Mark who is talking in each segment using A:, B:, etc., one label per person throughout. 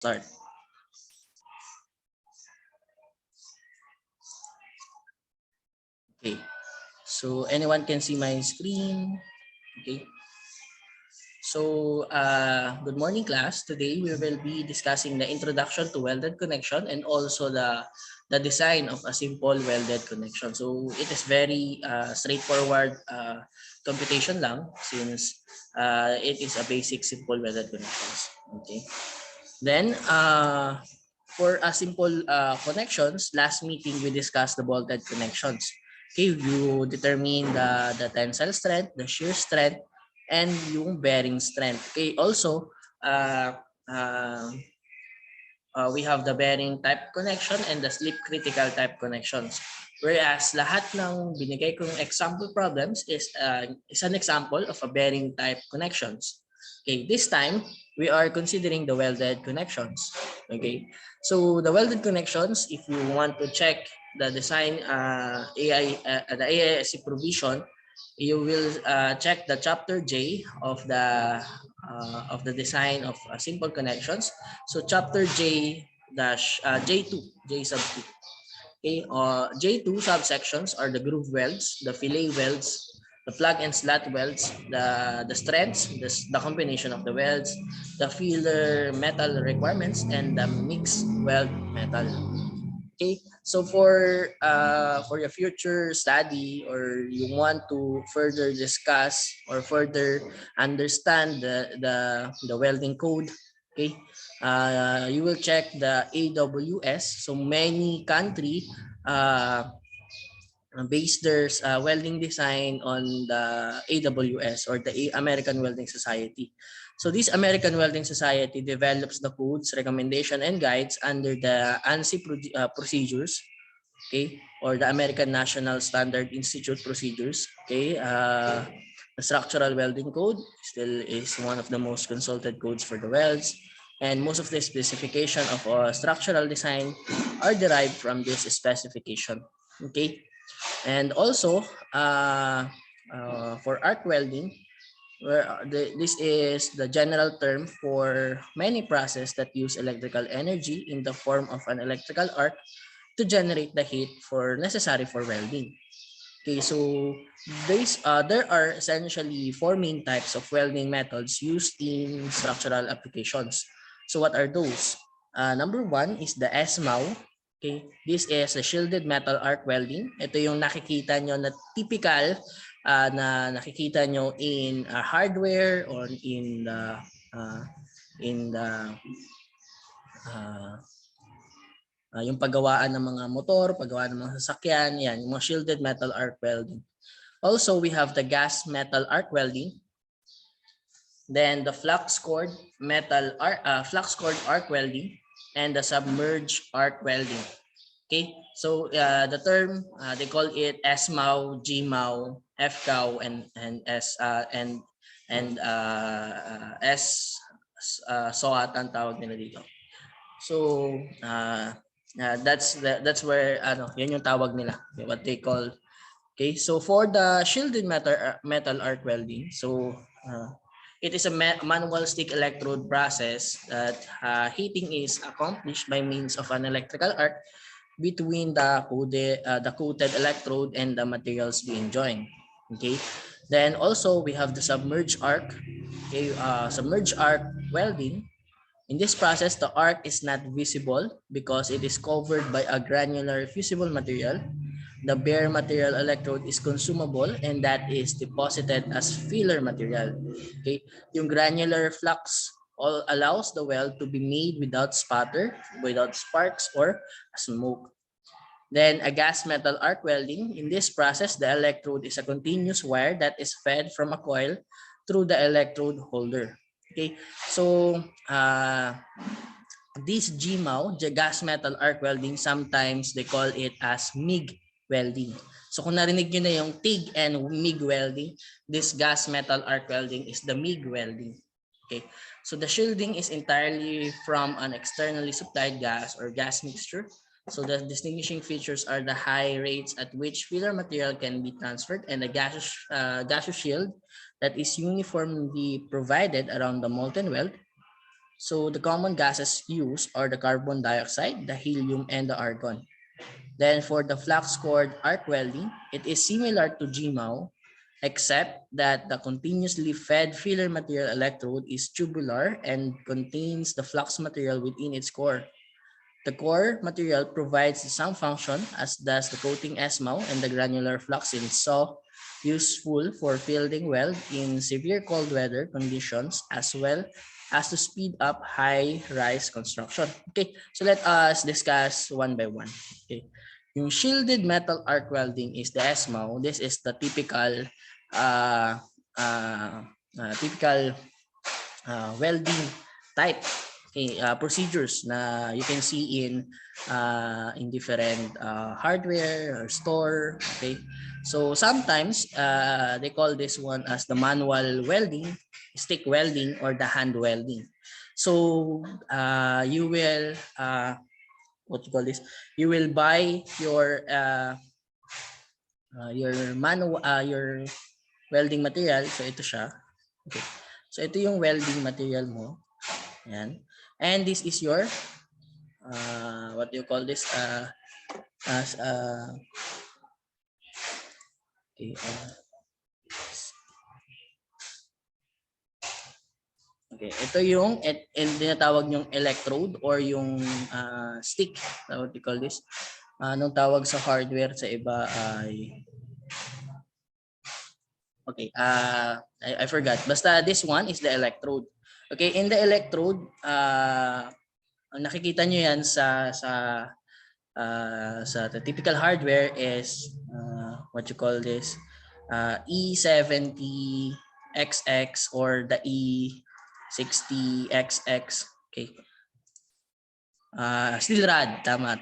A: start. Okay, so anyone can see my screen? Okay. So, good morning, class. Today we will be discussing the introduction to welded connection and also the design of a simple welded connection. So, it is very straightforward computation lang since it is a basic simple welded connections. Okay. Then, for a simple connections, last meeting we discussed the bolted connections. Okay, you determine the tensile strength, the shear strength, and yung bearing strength. Okay, also, uh, uh, we have the bearing type connection and the slip critical type connections. Whereas lahat ng binigay kong example problems is an example of a bearing type connections. Okay, this time we are considering the welded connections. Okay, so the welded connections, if you want to check the design the AISC provision, you will check the chapter J of the design of simple connections. So chapter J dash J2, J sub 2. Okay, J2 subsections are the groove welds, the fillet welds, the plug and slot welds, the strengths, the combination of the welds, the filler metal requirements, and the mixed weld metal. Okay, so for your future study or you want to further discuss or further understand the welding code, okay, you will check the AWS. So many country base their welding design on the AWS or the American Welding Society. So this American Welding Society develops the codes, recommendation, and guides under the ANSI procedures, okay, or the American National Standard Institute procedures. Okay, the structural welding code still is one of the most consulted codes for the welds, and most of the specification of structural design are derived from this specification. Okay, and also for arc welding, where this is the general term for many processes that use electrical energy in the form of an electrical arc to generate the heat for necessary for welding. Okay, so there are essentially four main types of welding methods used in structural applications. So what are those? Number one is the SMAW. Okay, this is the shielded metal arc welding. Ito yung nakikita nyo na typical na nakikita nyo in hardware or in the yung paggawaan ng mga motor, paggawaan ng mga sasakyan, yan, yung mga shielded metal arc welding. Also, we have the gas metal arc welding. Then the flux cord arc welding and the submerged arc welding. Okay, so the term they call it SMAW, GMAW, FCAW, and S SOAT ang tawag nila dito. So that's where yun yung tawag nila, what they call. Okay, so for the shielded metal arc welding, so it is a manual stick electrode process that heating is accomplished by means of an electrical arc between the coated electrode and the materials being joined. Okay, then also we have the submerged arc. Okay, submerged arc welding. In this process, the arc is not visible because it is covered by a granular fusible material. The bare material electrode is consumable and that is deposited as filler material. Okay, yung granular flux allows the weld to be made without spatter, without sparks or smoke. Then a gas metal arc welding. In this process, the electrode is a continuous wire that is fed from a coil through the electrode holder. Okay, so this GMAW, gas metal arc welding, sometimes they call it as MIG welding. So kung narinig nyo na yung TIG and MIG welding, this gas metal arc welding is the MIG welding. Okay, so the shielding is entirely from an externally supplied gas or gas mixture. So the distinguishing features are the high rates at which filler material can be transferred and the gaseous shield that is uniformly provided around the molten weld. So the common gases used are the carbon dioxide, the helium, and the argon. Then for the flux core arc welding, it is similar to GMAW, except that the continuously fed filler material electrode is tubular and contains the flux material within its core. The core material provides the same function as does the coating SMAW and the granular fluxing, so useful for fielding weld in severe cold weather conditions as well as to speed up high-rise construction. Okay, so let us discuss one by one. Okay, yung shielded metal arc welding is the SMAW. This is the typical uh, uh, welding type. Okay, procedures na you can see in different hardware or store. Okay, so sometimes they call this one as the manual welding, stick welding, or the hand welding. So you will what you call this? You will buy your manual your welding material. So ito siya. Okay. So ito yung welding material mo. Yan. And this is your what do you call this as okay, okay, ito yung tinatawag yung electrode or yung stick, what do you call this, anong tawag sa hardware sa iba ay okay, I forgot, basta this one is the electrode. Okay, in the electrode nakikita nyo yan sa the typical hardware is what you call this E70XX or the E60XX. Okay. Steel rod, tama.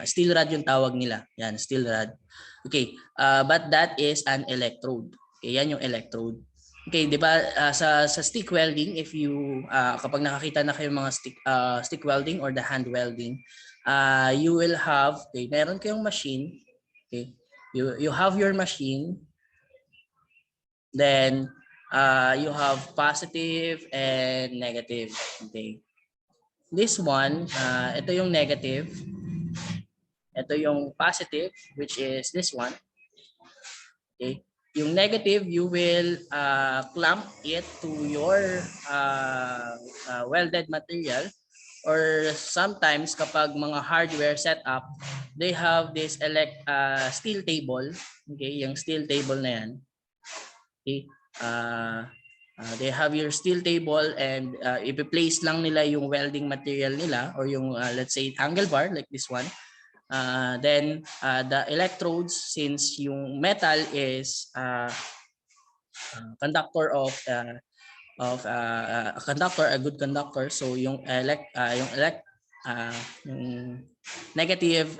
A: Steel rod yung tawag nila. Yan, steel rod. Okay, but that is an electrode. Okay, yan yung electrode. Okay, 'di ba sa stick welding, if you kapag nakakita na kayo mga stick welding or the hand welding, you will have, okay, meron kayong machine, okay? You have your machine, then you have positive and negative, okay? This one, ito yung negative. Ito yung positive, which is this one. Okay? Yung negative, you will clamp it to your welded material, or sometimes kapag mga hardware setup, they have this steel table. Okay, yung steel table na yan. Okay, they have your steel table and ipi-place lang nila yung welding material nila or yung let's say angle bar like this one. Then the electrodes, since yung metal is conductor of a conductor, a good conductor, so yung negative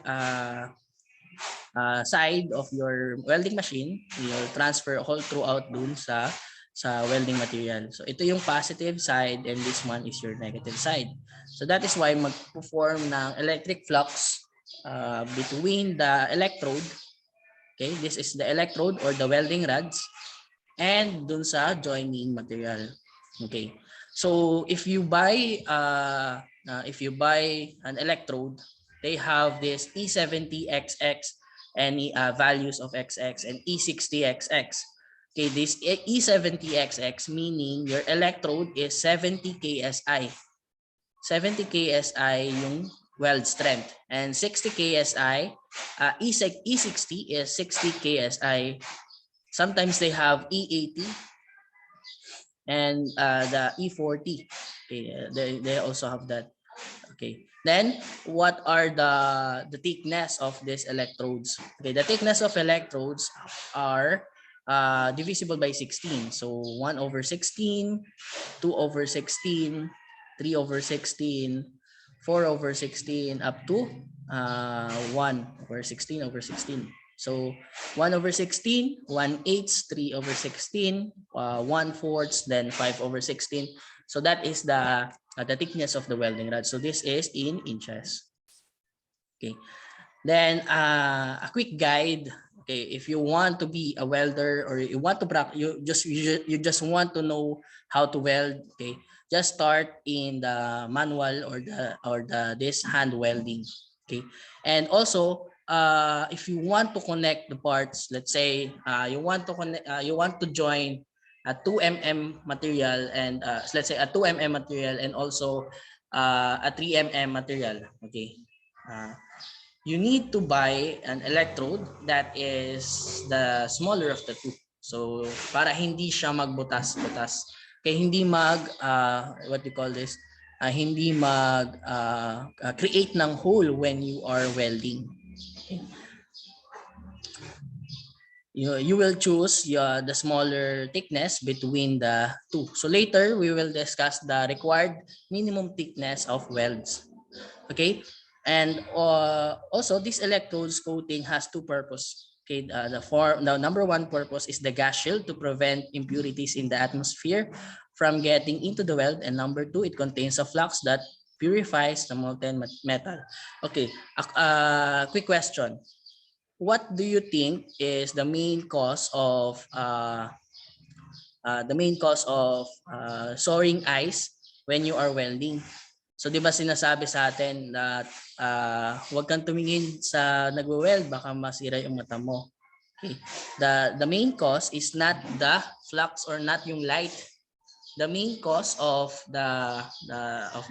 A: side of your welding machine, you'll transfer all throughout dun sa welding material. So ito yung positive side and this one is your negative side. So that is why mag-perform ng electric flux between the electrode. Okay, this is the electrode or the welding rods and dun sa joining material. Okay, so if you buy an electrode, they have this E70XX and values of XX and E60XX. Okay, this E70XX meaning your electrode is 70 KSI. 70 KSI yung weld strength, and 60 KSI, E60 is 60 KSI. Sometimes they have E80 and the E40. Okay, they also have that. Okay. Then what are the thickness of these electrodes? Okay, the thickness of electrodes are divisible by 16. So 1/16, 2/16, 3/16, 4/16 up to 1/16/16. So 1/16, 1/8, 3/16, 1/4, then 5/16. So that is the thickness of the welding rod. So this is in inches. Okay. Then a quick guide. Okay, if you want to be a welder or you want to practice, you just want to know how to weld. Okay, just start in the manual or this hand welding. Okay, and also if you want to connect the parts, let's say you want to join a 2 mm material and let's say a 2 mm material and also a 3 mm material. Okay, you need to buy an electrode that is the smaller of the two. So para hindi siya magbutas-butas. Kaya hindi what you call this, hindi create ng hole when you are welding. Okay. You will choose the smaller thickness between the two. So later we will discuss the required minimum thickness of welds. Okay, and also this electrodes coating has two purposes. Okay, the number one purpose is the gas shield to prevent impurities in the atmosphere from getting into the weld, and number two, it contains a flux that purifies the molten metal. Okay, quick question: what do you think is the main cause of soaring ice when you are welding? So 'di ba sinasabi sa atin na huwag kang tumingin sa nagwe-weld, baka masira yung mata mo. Okay. The main cause is not the flux or not yung light. The main cause of the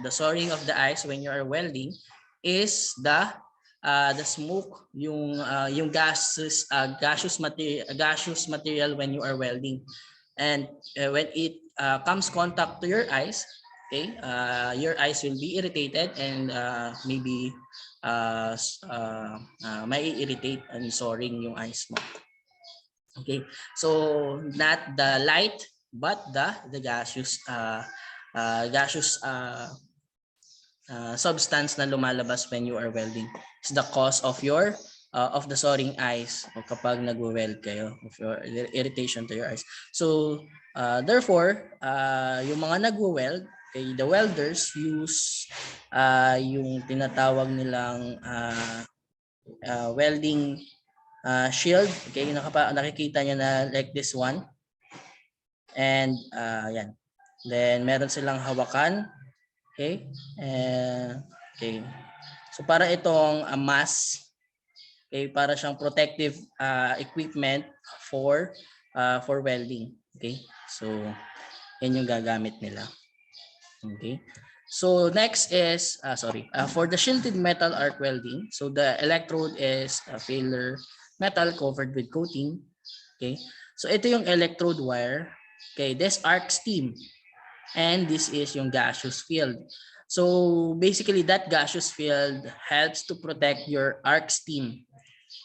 A: soaring of the ice when you are welding is the smoke, yung gaseous material when you are welding. And when it comes contact to your eyes, okay, your eyes will be irritated and maybe may irritate and soaring yung eyes mo. Okay, so not the light but the gaseous substance na lumalabas when you are welding. It's the cause of your of the soaring eyes o kapag nagwe-weld kayo, of your irritation to your eyes. So therefore, yung mga nagwe-weld, okay, the welders use yung tinatawag nilang welding shield. Okay, nakikita niyo na like this one. And yan. Then meron silang hawakan. Okay? Okay. So para itong mask, okay, para siyang protective equipment for welding. Okay? So yan yung gagamit nila. Okay? So next is for the shielded metal arc welding. So the electrode is a filler metal covered with coating. Okay? So ito yung electrode wire. Okay, this arc steam. And this is yung gaseous field. So basically that gaseous field helps to protect your arc steam.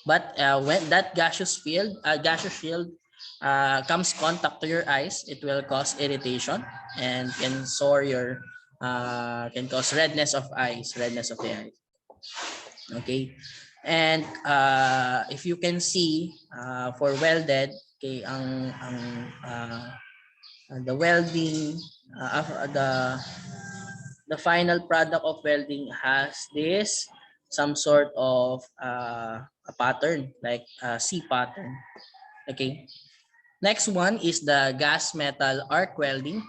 A: But when that gaseous field comes contact to your eyes, it will cause irritation and can can cause redness of the eyes. Okay, and if you can see for welded, okay, the welding the final product of welding has this some sort of a pattern like a C pattern. Okay, next one is the gas metal arc welding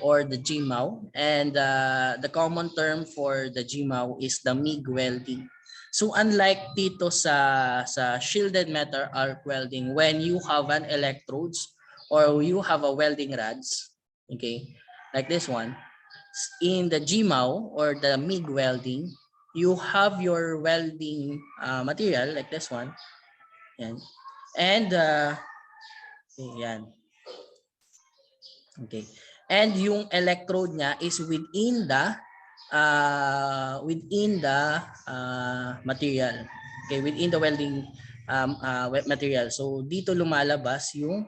A: or the GMAW, and the common term for the GMAW is the MIG welding. So unlike dito sa shielded metal arc welding, when you have an electrodes or you have a welding rods, okay, like this one, in the GMAW or the MIG welding, you have your welding material like this one, and yan. Okay. And yung electrode niya is within the material. Okay, within the welding material. So dito lumalabas yung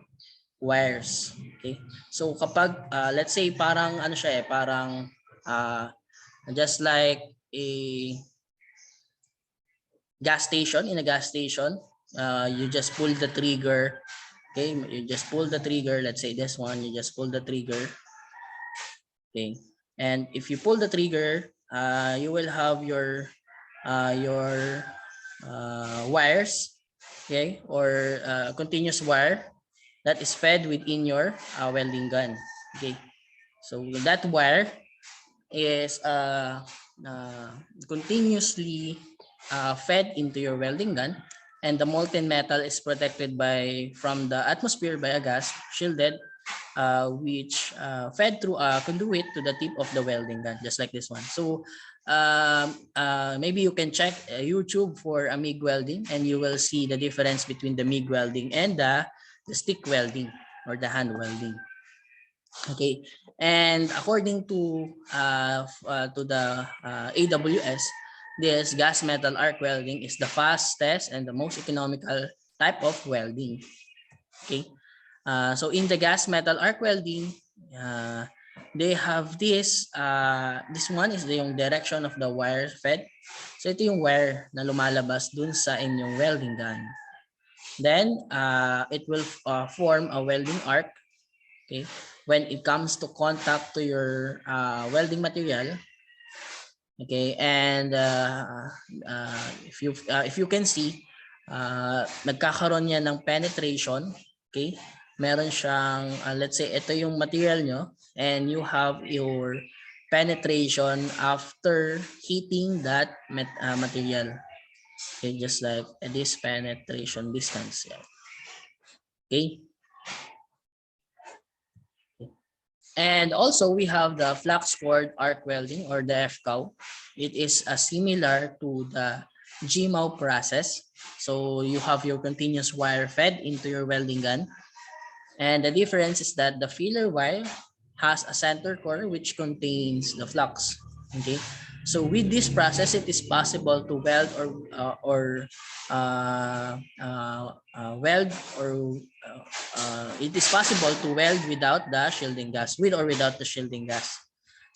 A: wires. Okay? So kapag let's say parang ano siya parang just like a gas station, in a gas station, you just pull the trigger. Okay, you just pull the trigger. Let's say this one, you just pull the trigger. Okay, and if you pull the trigger, you will have your wires, okay, or continuous wire that is fed within your welding gun. Okay, So that wire is continuously fed into your welding gun, and the molten metal is protected from the atmosphere by a gas shielded, which fed through a conduit to the tip of the welding gun, just like this one. So maybe you can check YouTube for a MIG welding, and you will see the difference between the MIG welding and the stick welding or the hand welding. Okay, and according to the AWS, this gas metal arc welding is the fastest and the most economical type of welding. Okay, so in the gas metal arc welding, they have this. This one is yung direction of the wire fed. So ito yung wire na lumalabas dun sa inyong welding gun. Then it will form a welding arc. Okay, when it comes to contact to your welding material. Okay, and if you can see, nagkakaroon yan ng penetration. Okay, meron siyang let's say ito yung material nyo, and you have your penetration after heating that material. Okay, just like this penetration distance. Okay. And also we have the flux core arc welding, or the FCOW. It is similar to the GMAW process. So you have your continuous wire fed into your welding gun. And the difference is that the filler wire has a center core which contains the flux. Okay. So with this process, it is possible to weld it is possible to weld without the shielding gas, with or without the shielding gas.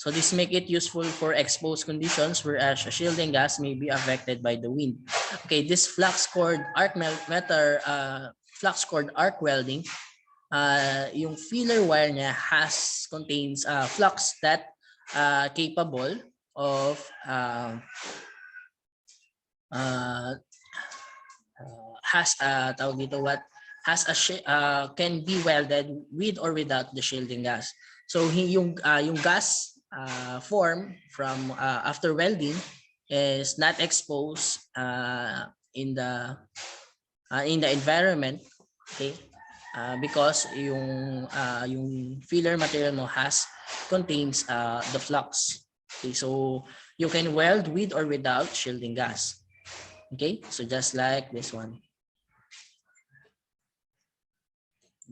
A: So this make it useful for exposed conditions, whereas a shielding gas may be affected by the wind. Okay, this flux core arc welding, yung filler wire niya contains flux that capable of can be welded with or without the shielding gas. So yung gas form from after welding is not exposed in the environment. Okay, because yung filler material mo contains the flux. Okay, so you can weld with or without shielding gas. Okay, so just like this one.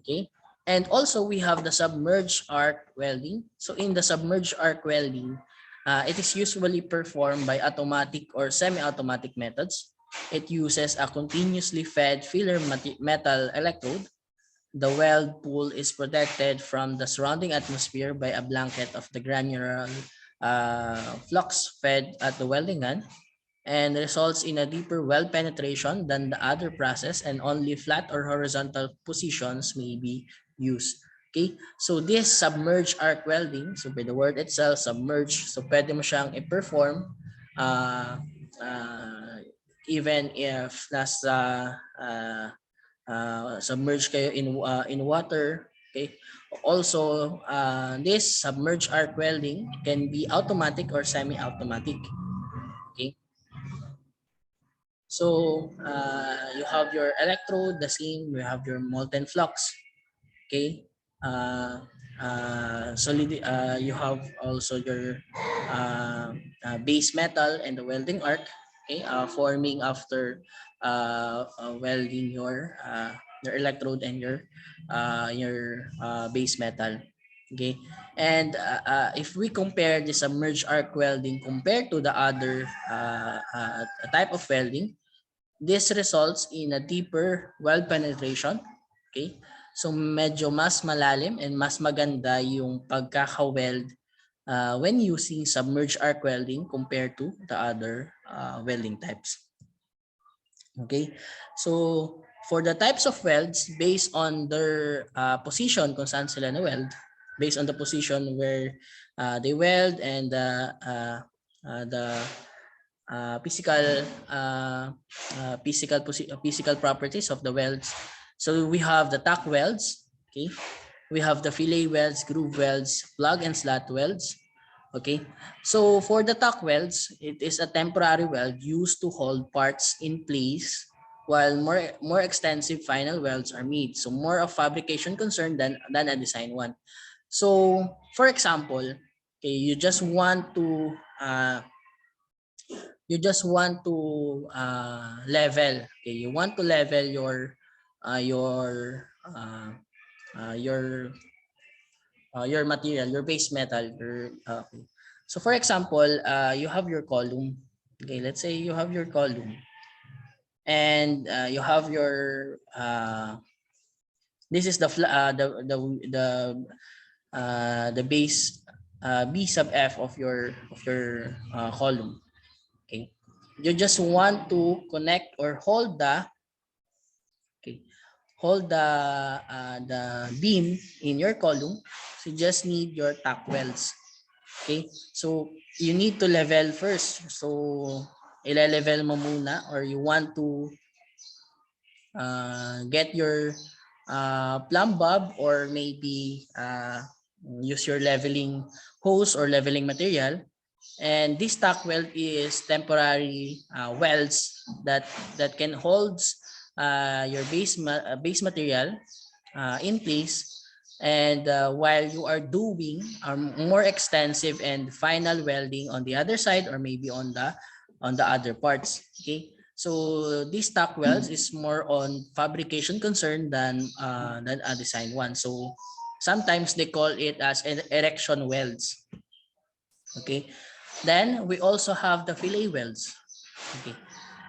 A: Okay, and also we have the submerged arc welding. So in the submerged arc welding, it is usually performed by automatic or semi-automatic methods. It uses a continuously fed filler metal electrode. The weld pool is protected from the surrounding atmosphere by a blanket of the granular flux fed at the welding gun, and results in a deeper weld penetration than the other process, and only flat or horizontal positions may be used. Okay, so this submerged arc welding, so by the word itself, submerged, so pwede mo siyang i-perform even if nasa submerged kayo in water. Okay, also this submerged arc welding can be automatic or semi-automatic. Okay, so you have your electrode, the same. You have your molten flux. Okay, you have also your base metal and the welding arc. Okay, forming after welding your electrode and your base metal. Okay, and if we compare the submerged arc welding compared to the other type of welding, this results in a deeper weld penetration. Okay, so medyo mas malalim and mas maganda yung pagkaka-weld when using submerged arc welding compared to the other welding types. Okay, so for the types of welds, based on their position kung saan sila na-weld, based on the position where they weld and the physical properties of the welds. So we have the tack welds. Okay, We have the fillet welds, groove welds, plug and slot welds. Okay, so for the tack welds, it is a temporary weld used to hold parts in place while more extensive final welds are made. So more of fabrication concern than a design one. So for example, okay, you just want to level. Okay, you want to level uh, your uh, your your material, your base metal. Okay. So for example, you have your column. Okay, let's say you have your column and you have your this is the base B sub F of your column. Okay, you just want to connect or hold okay the beam in your column. So you just need your tack welds. Okay, so you need to level first. So ile-level mo muna or you want to get your plumb bob or maybe use your leveling hose or leveling material. And this tack weld is temporary welds that can hold your base material in place. And while you are doing more extensive and final welding on the other side or maybe on the other parts. Okay, so this tack welds is more on fabrication concern than a design one. So sometimes they call it as an erection welds. Okay, then we also have the fillet welds. Okay,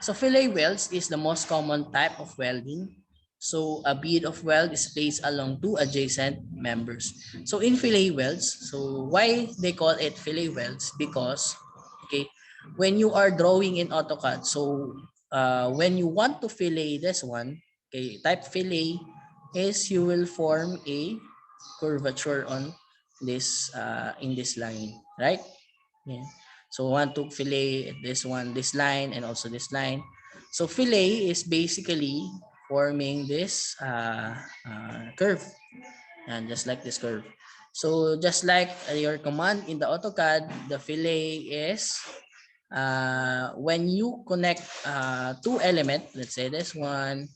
A: so fillet welds is the most common type of welding. So a bead of weld is placed along two adjacent members. So in fillet welds, so why they call it fillet welds? Because okay, when you are drawing in AutoCAD, so when you want to fillet this one, okay, type fillet is you will form a curvature on this in this line, right? Yeah. So want to fillet this one, this line, and also this line. So fillet is basically forming this curve, and just like this curve. So just like your command in the AutoCAD, the fillet is when you connect two elements, let's say this one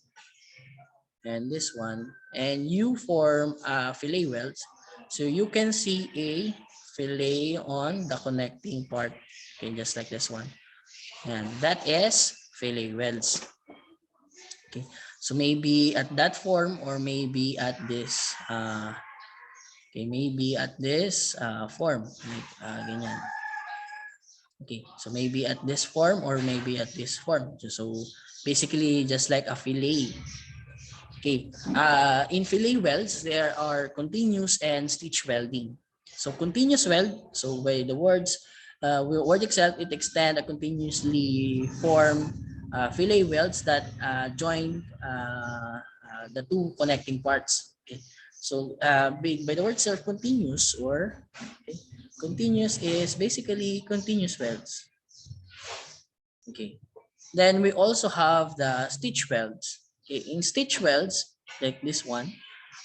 A: and this one, and you form fillet welds. So you can see a fillet on the connecting part. Okay, just like this one. And that is fillet welds. Okay, so maybe at that form or maybe at this okay, maybe at this form like ganyan. Okay, so maybe at this form or maybe at this form. So basically just like a fillet. Okay, in fillet welds, there are continuous and stitch welding. So continuous weld, so by the word itself, it extend a continuously form fillet welds that join the two connecting parts. Okay, so by the word itself, continuous or okay, continuous is basically continuous welds. Okay, then we also have the stitch welds. Okay, in stitch welds, like this one,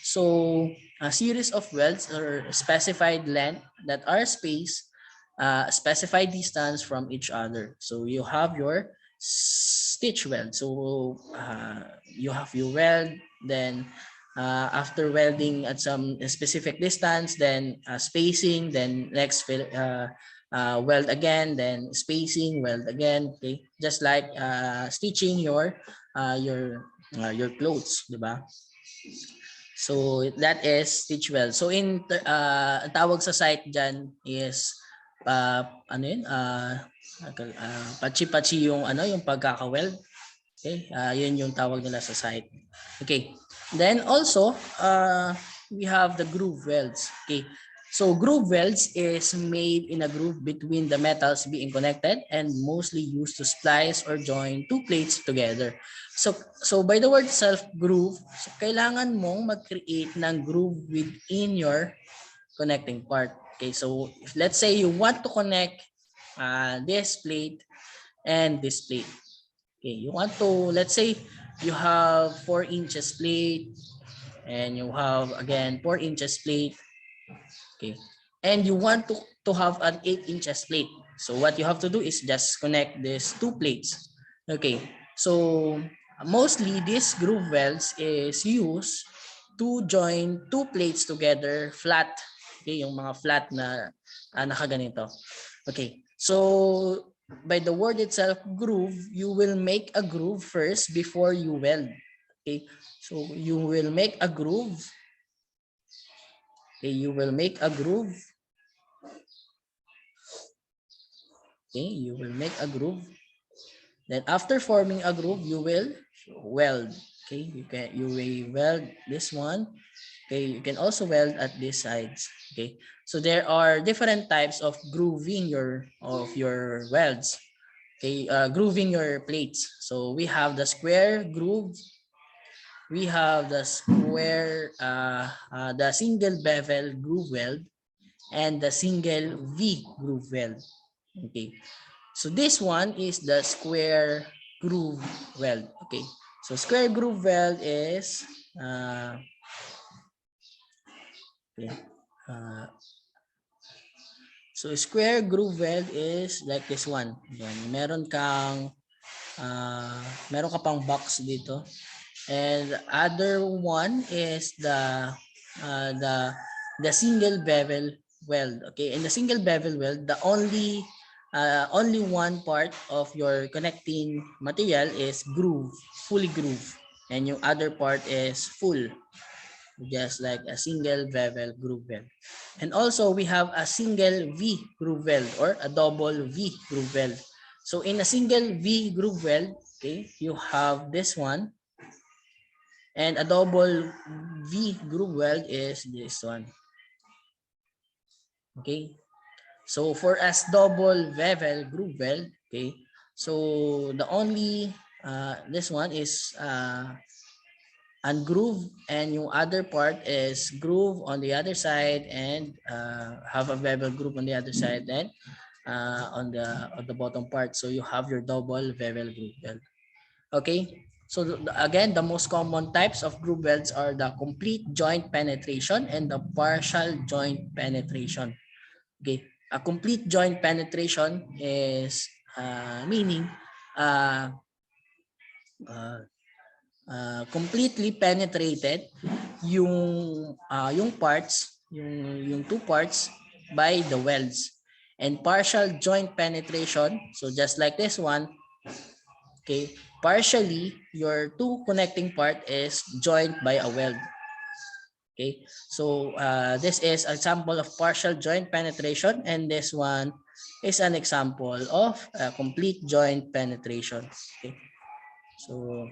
A: so a series of welds or specified length that are spaced specified distance from each other. So you have your stitch weld. So you have your weld, then after welding at some specific distance, then spacing, then next weld again, then spacing, weld again. Okay, just like stitching your clothes, diba? So that is stitch weld. So in tawag sa site diyan is ano yun? Pachi-pachi yung yung pagkaka-weld. Okay? Yun yung tawag nila sa site. Okay. Then also we have the groove welds. Okay. So groove welds is made in a groove between the metals being connected and mostly used to splice or join two plates together. So by the word itself, groove, so kailangan mong mag-create ng groove within your connecting part. Okay, so if let's say you want to connect this plate and this plate. Okay, you want to, let's say you have 4 inches plate, and you have again 4 inches plate. Okay, and you want to have an 8 inches plate. So what you have to do is just connect these two plates. Okay, so mostly these groove welds is used to join two plates together flat. Okay, yung mga flat na nakaganito. Okay, so by the word itself, groove, you will make a groove first before you weld. Okay, so you will make a groove. Okay, you will make a groove. Okay, you will make a groove. Then after forming a groove, you will weld. Okay, you will weld this one. Okay, you can also weld at these sides. Okay, so there are different types of grooving your welds. Okay, grooving your plates. So we have the square groove. We have the the single bevel groove weld, and the single V groove weld. Okay, so this one is the square groove weld. Okay, so square groove weld is okay. So square groove weld is like this one. Yan. Meron ka pang box dito. And other one is the single bevel weld. Okay, in the single bevel weld, the only one part of your connecting material is groove, fully groove, and yung other part is full, just like a single bevel groove weld. And also we have a single V groove weld or a double V groove weld. So in a single V groove weld, okay, you have this one, and a double V groove weld is this one. Okay, so for as double bevel groove weld, okay, so the only this one is ungroove, and yung other part is groove on the other side, and have a bevel groove on the other side, and on the bottom part, so you have your double bevel groove weld. Okay, so again, the most common types of groove welds are the complete joint penetration and the partial joint penetration. Okay, a complete joint penetration is meaning completely penetrated yung parts, yung two parts by the welds. And partial joint penetration, so just like this one, okay, partially your two connecting part is joined by a weld. Okay, so this is an example of partial joint penetration, and this one is an example of complete joint penetration. Okay, so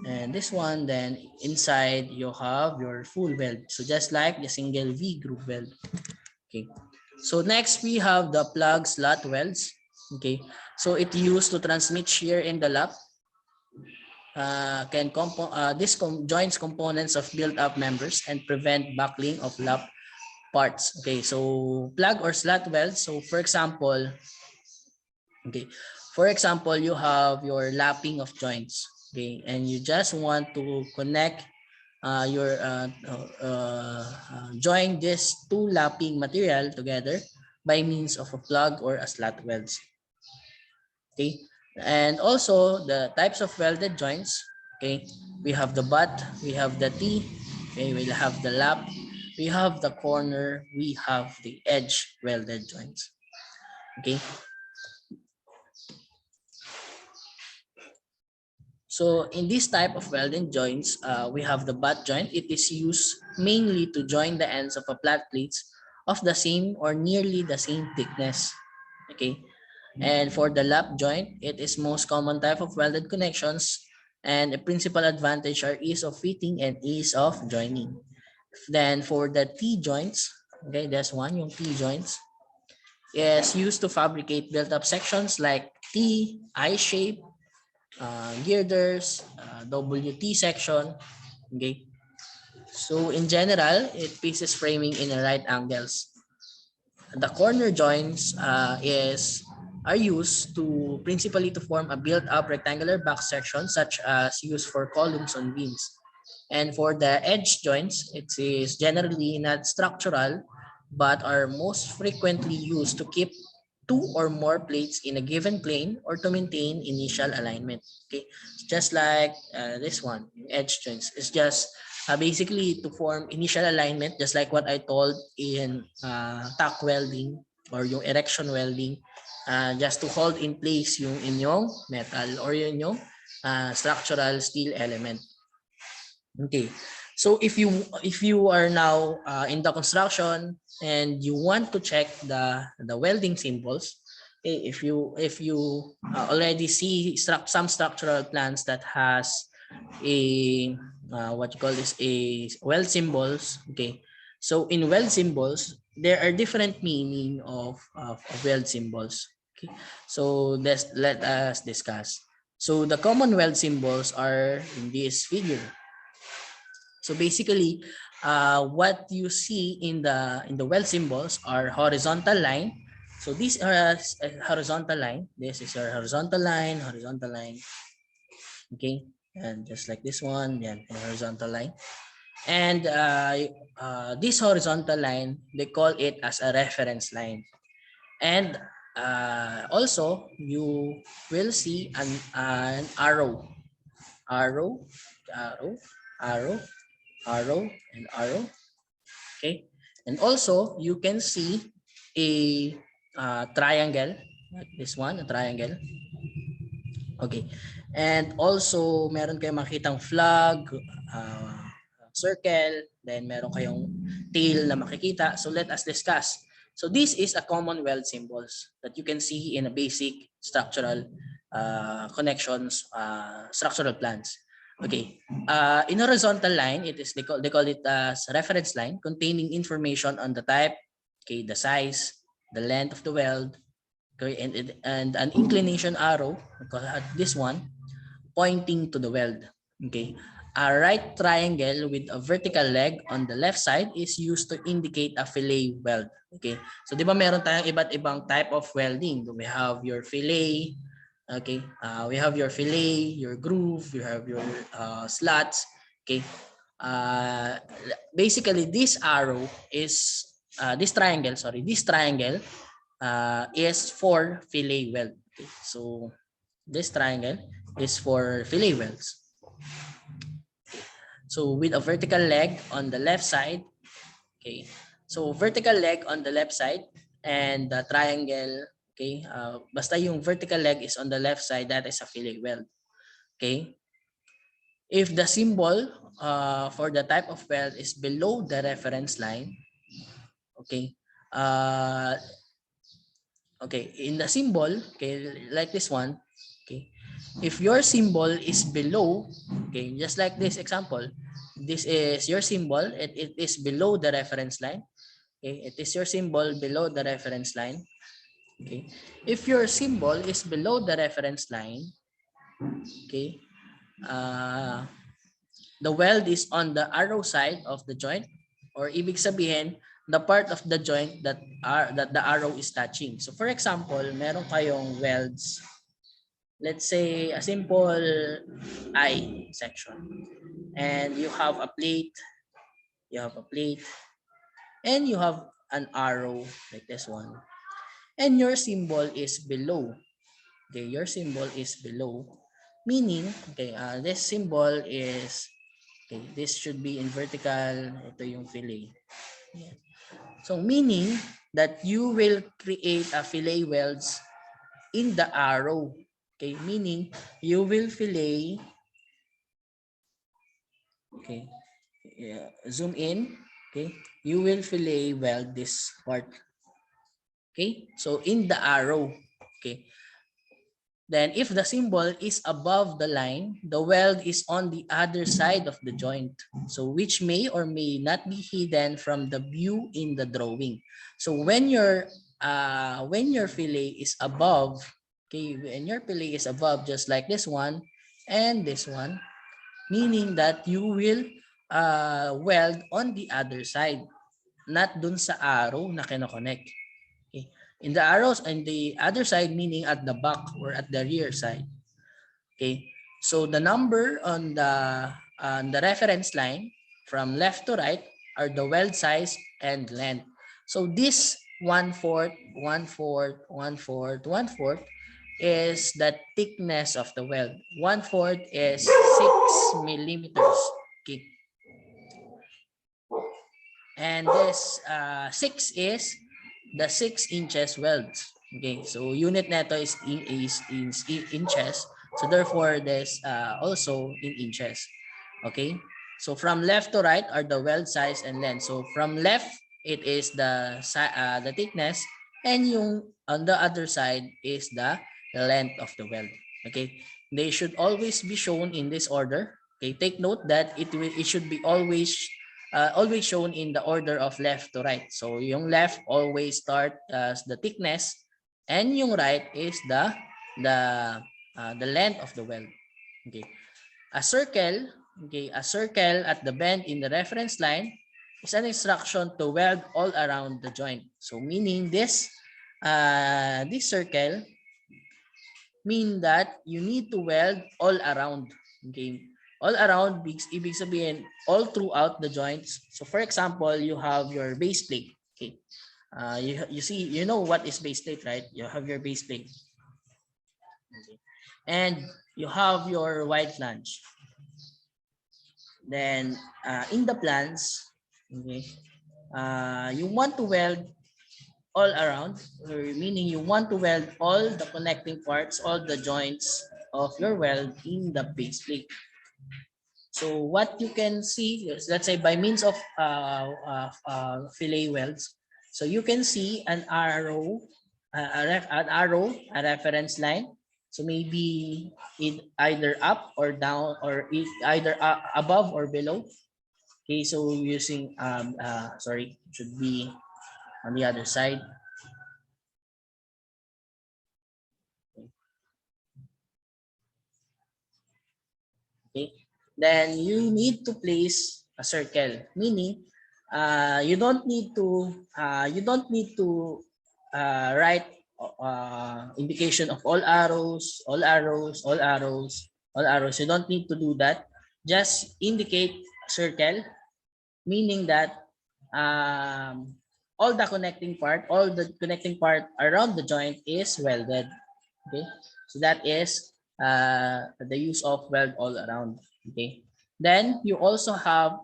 A: and this one, then inside you have your full weld, so just like the single V groove weld. Okay, so next we have the plug slot welds. Okay, so it used to transmit shear in the lap. Joins components of built-up members and prevent buckling of lap parts. Okay, so plug or slot weld. So for example, you have your lapping of joints. Okay, and you just want to connect join this two lapping material together by means of a plug or a slot welds. Okay, and also the types of welded joints. Okay, we have the butt, we have the T, okay, we'll have the lap, we have the corner, we have the edge welded joints. Okay, so in this type of welded joints, we have the butt joint. It is used mainly to join the ends of a flat plates of the same or nearly the same thickness. Okay, and for the lap joint, it is most common type of welded connections, and the principal advantage are ease of fitting and ease of joining. Then for the T joints, okay, there's one, yung T joints is used to fabricate built-up sections like T, I-shape, girders, WT section. Okay, so in general, it pieces framing in the right angles. The corner joints is are used to principally to form a built-up rectangular box section such as used for columns on beams. And for the edge joints, it is generally not structural but are most frequently used to keep two or more plates in a given plane or to maintain initial alignment. Okay, just like this one, edge joints. It's just basically to form initial alignment, just like what I told in tack welding or yung erection welding, just to hold in place yung inyong metal or yung inyong structural steel element. Okay. So if you are now in the construction and you want to check the welding symbols, okay, if you already see some structural plans that has a what you call this, a weld symbols, okay. So in weld symbols, there are different meaning of weld symbols. Okay. So let us discuss. So the common weld symbols are in this figure. So basically, what you see in the weld symbols are horizontal line. So these are a horizontal line. This is your horizontal line, okay, and just like this one, yeah, a horizontal line. And this horizontal line, they call it as a reference line. And also, you will see an arrow, arrow, arrow, arrow, arrow, and arrow. Okay, and also you can see a triangle like this one, a triangle. Okay, and also meron kayong makitang flag, circle, then meron kayong tail na makikita. So let us discuss. So this is a common weld symbols that you can see in a basic structural connections, structural plans. Okay, in horizontal line, they call it as reference line containing information on the type, okay, the size, the length of the weld, okay, and an inclination arrow, this one, pointing to the weld. Okay, a right triangle with a vertical leg on the left side is used to indicate a fillet weld. Okay, so di ba meron tayong iba't ibang type of welding? We have your fillet. Okay, we have your fillet, your groove, you have your slots. Okay, basically this arrow is this triangle. Sorry, this triangle is for fillet weld. Okay, so this triangle is for fillet welds. So with a vertical leg on the left side. Okay, so vertical leg on the left side and the triangle. Okay, basta yung vertical leg is on the left side, that is a fillet weld. Okay, if the symbol for the type of weld is below the reference line, okay, okay, in the symbol, okay, like this one, okay, if your symbol is below, okay, just like this example, this is your symbol, it is below the reference line. Okay, it is your symbol below the reference line. Okay, if your symbol is below the reference line, okay, the weld is on the arrow side of the joint, or ibig sabihin the part of the joint that the arrow is touching. So for example, meron kayong welds, let's say a simple eye section, and you have a plate, and you have an arrow like this one, and your symbol is below. Okay, your symbol is below, meaning, okay, this symbol is, okay, this should be in vertical, ito yung fillet. Yeah. So meaning that you will create a fillet welds in the arrow. Okay, meaning you will fillet, okay, yeah, zoom in, okay, you will fillet weld this part. Okay, so in the arrow, okay. Then if the symbol is above the line, the weld is on the other side of the joint. So which may or may not be hidden from the view in the drawing. So when your fillet is above, okay, when your fillet is above, just like this one and this one, meaning that you will weld on the other side, not dun sa arrow na kinoconnect. Okay. In the arrows and the other side, meaning at the back or at the rear side. Okay, so the number on the reference line from left to right are the weld size and length. So this 1/4, 1/4, 1/4, 1/4 is the thickness of the weld. 1/4 is 6 millimeters. Okay, and this 6 is the 6 inches welds. Okay, so unit neto is in inches. So therefore, this also in inches. Okay, so from left to right are the weld size and length. So from left, it is the thickness, and yung on the other side is the length of the weld. Okay, they should always be shown in this order. Okay, take note that it should be always shown in the order of left to right. So yung left always start as the thickness, and yung right is the length of the weld. Okay, a circle. Okay, a circle at the bend in the reference line is an instruction to weld all around the joint. So meaning this circle mean that you need to weld all around. Okay, all around ibig sabihin all throughout the joints. So for example, you have your base plate. Okay, you see, you know what is base plate, right? You have your base plate. Okay. And you have your wide flange. Then in the plans, okay, you want to weld all around, meaning you want to weld all the connecting parts, all the joints of your weld in the base plate. So what you can see is, let's say by means of fillet welds, so you can see an arrow, a reference line. So maybe it either up or down, or either above or below. Okay, so using sorry, should be on the other side. Okay, then you need to place a circle, meaning you don't need to write indication of all arrows, all arrows, all arrows, all arrows. You don't need to do that. Just indicate circle, meaning that all the connecting part around the joint is welded. Okay, so that is the use of weld all around. Okay, then you also have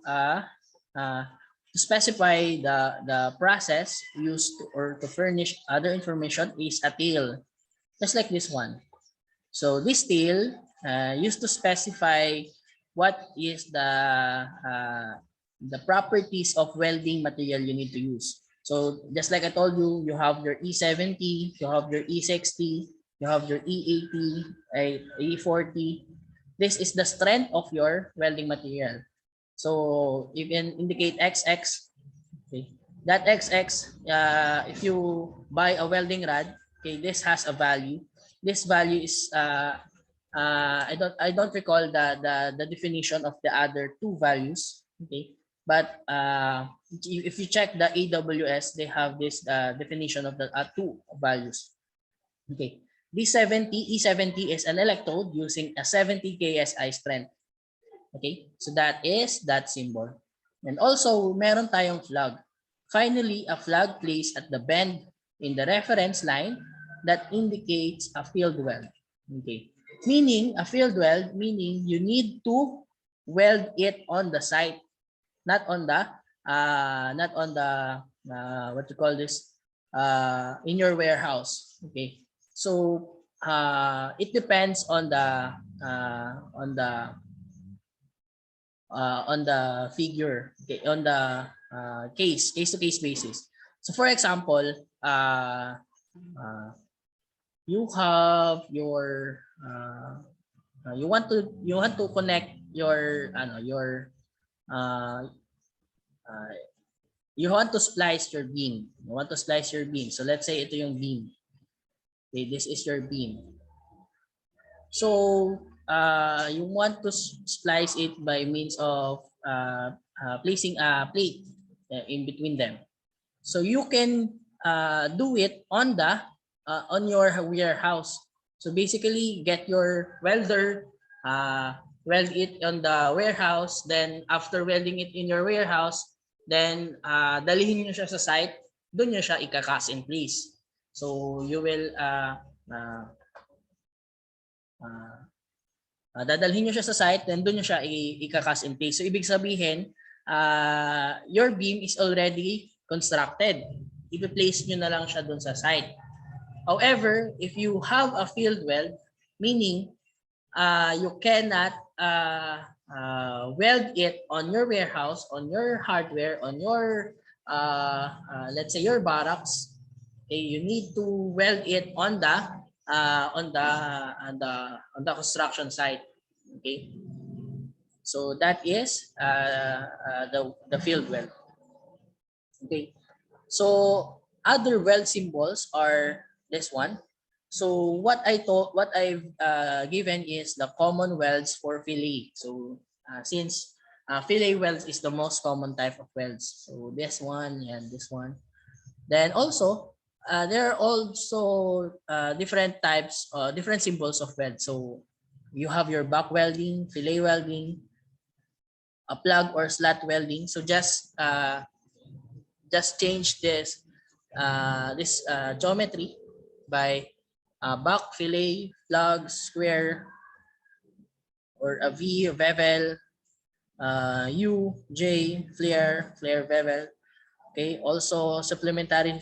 A: to specify the process used to furnish other information is a tail, just like this one. So this tail used to specify what is the properties of welding material you need to use. So just like I told you, you have your E70, you have your E60, you have your E80, E40. This is the strength of your welding material. So you can indicate XX. Okay, that XX, if you buy a welding rod, okay, this has a value. This value is I don't recall the definition of the other two values. Okay, but if you check the AWS, they have this definition of the two values. Okay, E70 is an electrode using a 70 KSI strength. Okay, so that is that symbol. And also, meron tayong flag. Finally, a flag placed at the bend in the reference line that indicates a field weld. Okay, meaning a field weld, meaning you need to weld it on the site, not on the what you call this, in your warehouse. Okay, so it depends on the figure, okay, on the case to case basis. So for example, you have your you want to connect your uh, you want to splice your beam. You want to splice your beam. So let's say ito yung beam. Okay, this is your beam. So you want to splice it by means of placing a plate in between them. So you can do it on your warehouse. So basically, get your welder, weld it on the warehouse. Then after welding it in your warehouse, then dalhin nyo siya sa site. Doon nyo siya ika-cast in place. So you will dadalhin nyo siya sa site, then doon nyo siya ika-cast in place. So ibig sabihin, your beam is already constructed. I-place nyo na lang siya doon sa site. However, if you have a field weld, meaning you cannot weld it on your warehouse, on your hardware, on your let's say your barracks. Okay, you need to weld it on the construction site. Okay, so that is the field weld. Okay, so other weld symbols are this one. So what I've given is the common welds for fillet. So since fillet welds is the most common type of welds, so this one and this one. Then also there are also different types, different symbols of weld. So you have your back welding, fillet welding, a plug or slot welding. So just change this geometry by back, fillet, plug, square, or a V, bevel, U, J, flare, bevel. Okay, also supplementary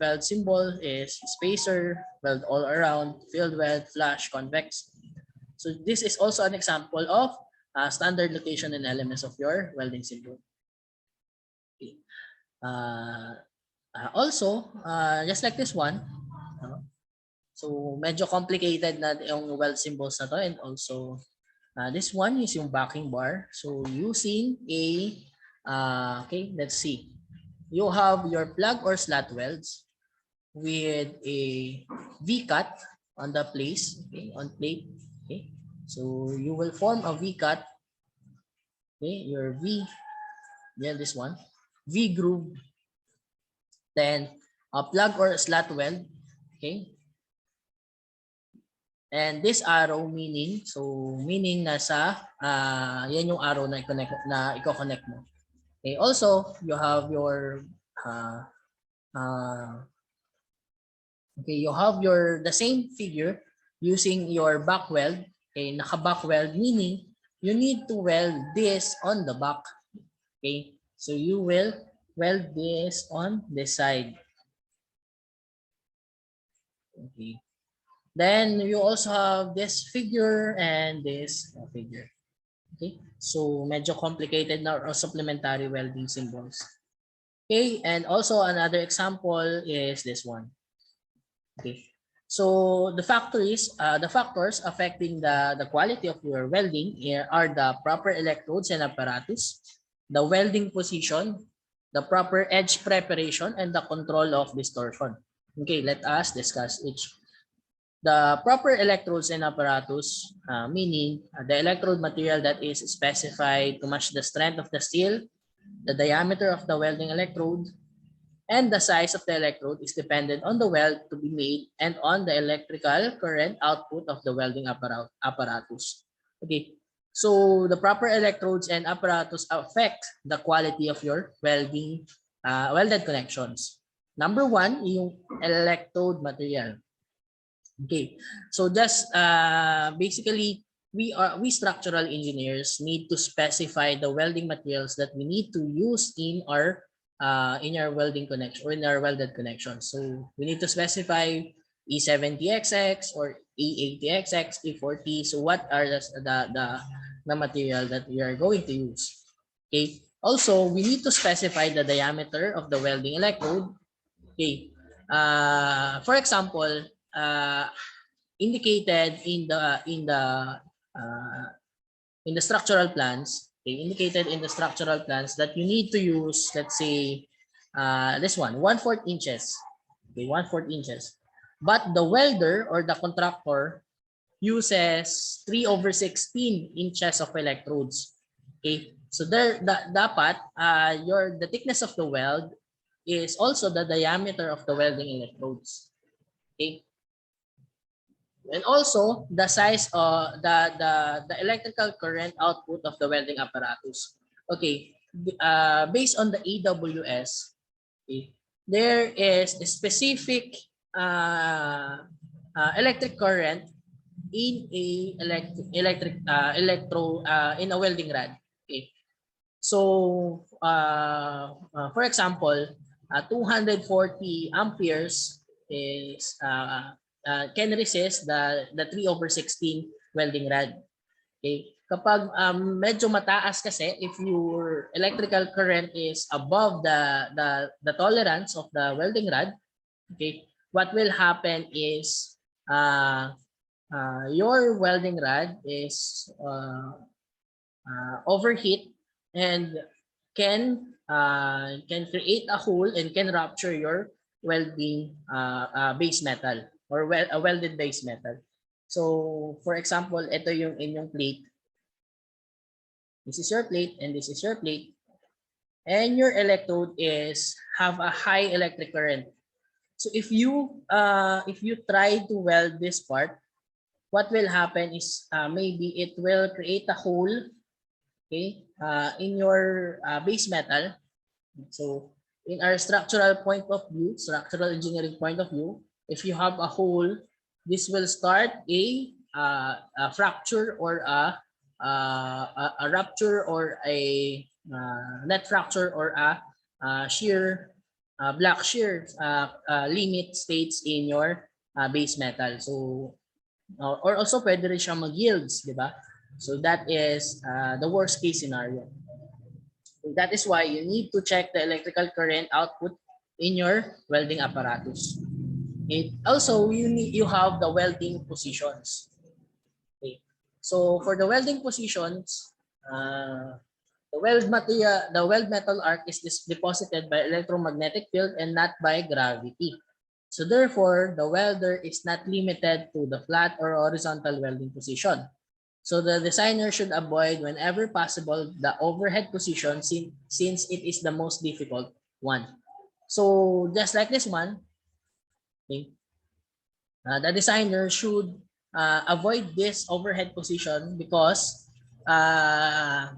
A: weld symbol is spacer, weld all around, field weld, flash, convex. So this is also an example of standard location and elements of your welding symbol. Okay. Also, just like this one, so medyo complicated na yung weld symbols na to, and also this one is yung backing bar. So using a okay, let's see. You have your plug or slot welds with a V-cut on the place, okay, on plate. Okay, so you will form a V-cut. Okay, your V, yeah, this one, V groove. Then a plug or slot weld. Okay, and this arrow meaning, so meaning nasa yan yung arrow na i-connect mo. Okay, also you have your okay, you have the same figure using your back weld. Okay, naka-back weld meaning you need to weld this on the back. Okay, so you will weld this on this side. Okay, then you also have this figure and this figure. Okay, so medyo complicated na or supplementary welding symbols. Okay, and also another example is this one. Okay, so the factors affecting the quality of your welding are the proper electrodes and apparatus, the welding position, the proper edge preparation, and the control of distortion. Okay, let us discuss each. The proper electrodes and apparatus, meaning the electrode material that is specified to match the strength of the steel, the diameter of the welding electrode, and the size of the electrode is dependent on the weld to be made and on the electrical current output of the welding apparatus. Okay, so the proper electrodes and apparatus affect the quality of your welded connections. Number one, yung electrode material. Okay, so just basically we structural engineers need to specify the welding materials that we need to use in our welding connection or in our welded connection. So we need to specify E70XX or E80XX, E40. So what are the material that we are going to use? Okay. Also, we need to specify the diameter of the welding electrode. Okay. For example, indicated in the structural plans, indicated in the structural plans that you need to use, let's say, this one, 1/4 inches. Okay, 1/4 inches. But the welder or the contractor uses 3/16 inches of electrodes. Okay, so dapat the thickness of the weld is also the diameter of the welding electrodes. Okay. And also the size of the electrical current output of the welding apparatus. Okay. Based on the AWS, okay, there is a specific electric current in a in a welding rod. Okay. So for example, 240 amperes is can resist the 3/16 welding rod. Okay? Kapag medyo mataas kasi, if your electrical current is above the tolerance of the welding rod, okay, what will happen is your welding rod is overheat and can create a hole and can rupture your welding base metal or a welded base metal. So for example, ito yung inyong plate. This is your plate and this is your plate. And your electrode is have a high electric current. So if you try to weld this part, what will happen is maybe it will create a hole, okay, in your base metal. So in our structural point of view, structural engineering point of view, if you have a hole, this will start a fracture or a rupture or a net fracture or a shear black shear limit states in your base metal. So or also pwede rin siya mag-yields, di ba? So that is the worst case scenario. So that is why you need to check the electrical current output in your welding apparatus. Also, you have the welding positions. Okay. So for the welding positions, the weld metal arc is deposited by electromagnetic field and not by gravity. So therefore, the welder is not limited to the flat or horizontal welding position. So the designer should avoid whenever possible the overhead position since it is the most difficult one. So just like this one, okay, the designer should avoid this overhead position because the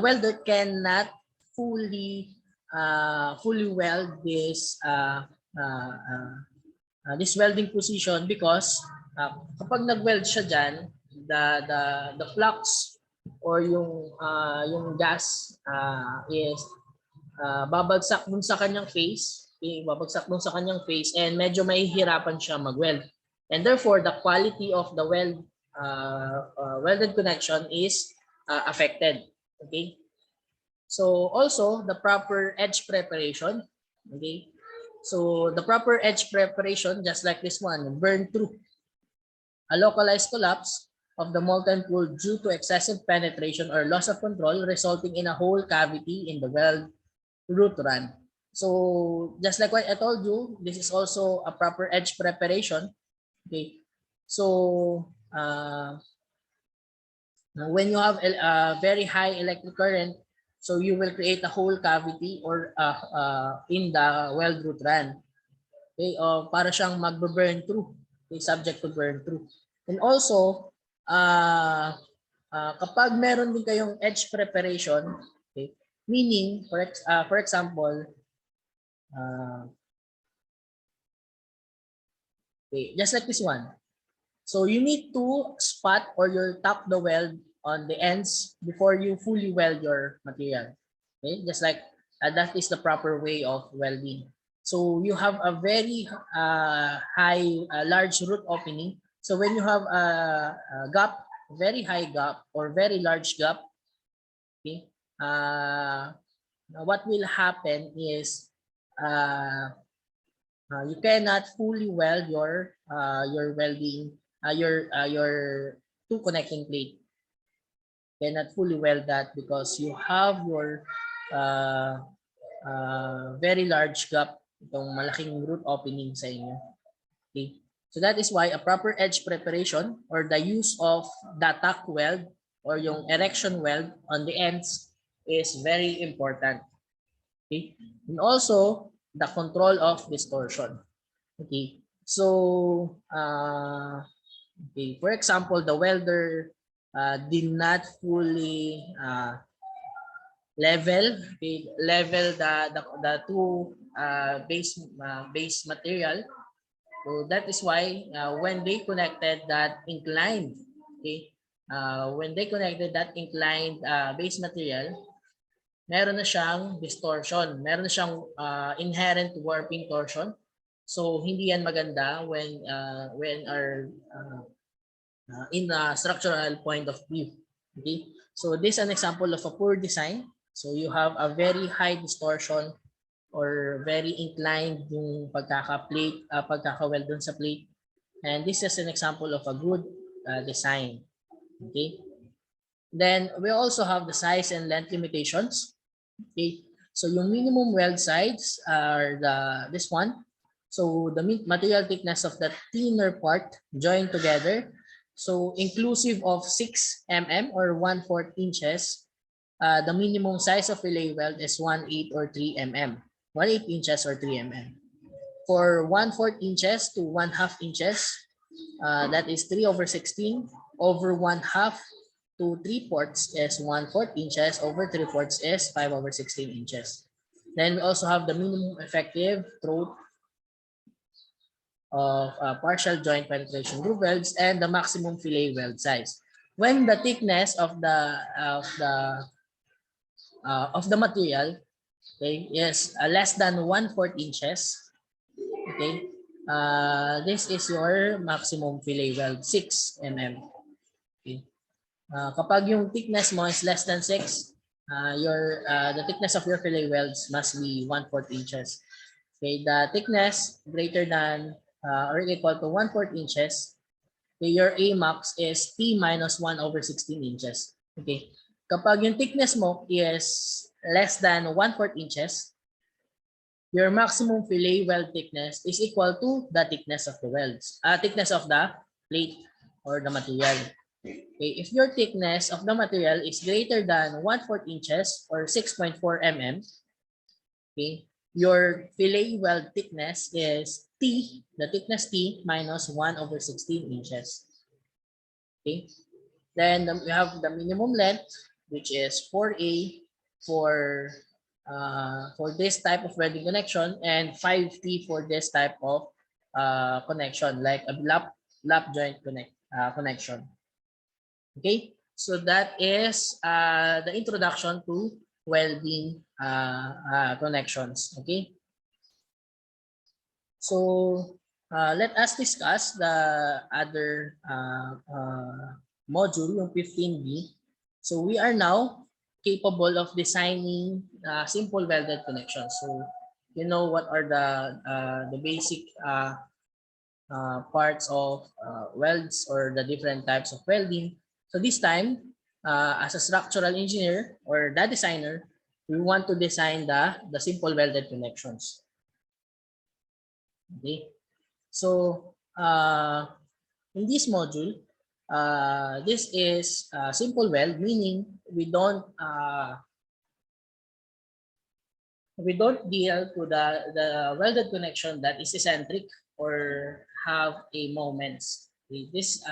A: welder cannot fully weld this welding position because kapag nag-weld siya diyan, the flux or yung gas is babagsak dun sa kanyang face, babagsak dun sa kanyang face and medyo mahihirapan siya mag-weld. And therefore, the quality of the welded connection is affected. Okay? So also the proper edge preparation. Okay? So the proper edge preparation, just like this one, burn through. A localized collapse of the molten pool due to excessive penetration or loss of control resulting in a hole cavity in the weld root run. So just like what I told you, this is also a proper edge preparation. Okay. So when you have a very high electric current, so you will create a hole cavity or in the weld root run. Okay, para siyang magbe-burn through. Okay, subject to burn through. And also, kapag meron din kayong edge preparation, okay, meaning for example, okay, just like this one. So you need to spot or you tap the weld on the ends before you fully weld your material. Okay, just like that is the proper way of welding. So you have a very large root opening. So when you have a gap, very high gap or very large gap, okay, what will happen is you cannot fully weld your welding your two connecting plate. Cannot fully weld that because you have your very large gap, itong malaking root opening sa inyo. Okay. So that is why a proper edge preparation or the use of the tack weld or yung erection weld on the ends is very important. Okay, and also the control of distortion. Okay, so okay, for example, the welder did not fully level the two base material. So that is why when they connected that inclined, okay, when they connected that inclined base material, meron na siyang distortion, meron na siyang inherent warping torsion. So hindi yan maganda when are in a structural point of view. Okay, so this is an example of a poor design. So you have a very high distortion or very inclined yung pagkaka-plate, pagkaka-weld dun sa plate. And this is an example of a good design. Okay. Then we also have the size and length limitations. Okay. So yung minimum weld size are this one. So the material thickness of the thinner part joined together. So inclusive of 6 mm or 1/4 inches. The minimum size of fillet weld is 1/8 or 3 mm. 1/8 inches or 3 mm. For 1/4 inches to 1/2 inches, that is 3/16. Over 1/2 to 3/4 is 1/4 inches. Over 3/4 is 5/16 inches. Then we also have the minimum effective throat of partial joint penetration groove welds and the maximum fillet weld size. When the thickness of the material, okay, is less than 1/4 inches, okay, this is your maximum fillet weld, 6 mm. Okay. Kapag yung thickness mo is less than 6, the thickness of your fillet welds must be 1/4 inches. Okay, the thickness greater than or equal to 1/4 inches, okay, your A max is T minus 1/16 inches. Okay, kapag yung thickness mo is less than 1/4 inches, your maximum fillet weld thickness is equal to the thickness of the welds, thickness of the plate or the material. Okay, if your thickness of the material is greater than 1/4 inches or 6.4 mm, okay, your fillet weld thickness is T, the thickness T minus 1/16 inches. Okay, then we have the minimum length, which is 4A for this type of welding connection and 5T for this type of connection, like a lap joint connection. Okay, so that is the introduction to welding connections. Okay, so let us discuss the other module, yung 15B. So we are now capable of designing simple welded connections. So you know what are the basic parts of welds or the different types of welding. So this time, as a structural engineer or the designer, we want to design the simple welded connections. Okay, so in this module, this is simple weld, meaning we don't deal to the welded connection that is eccentric or have a moments. Okay, this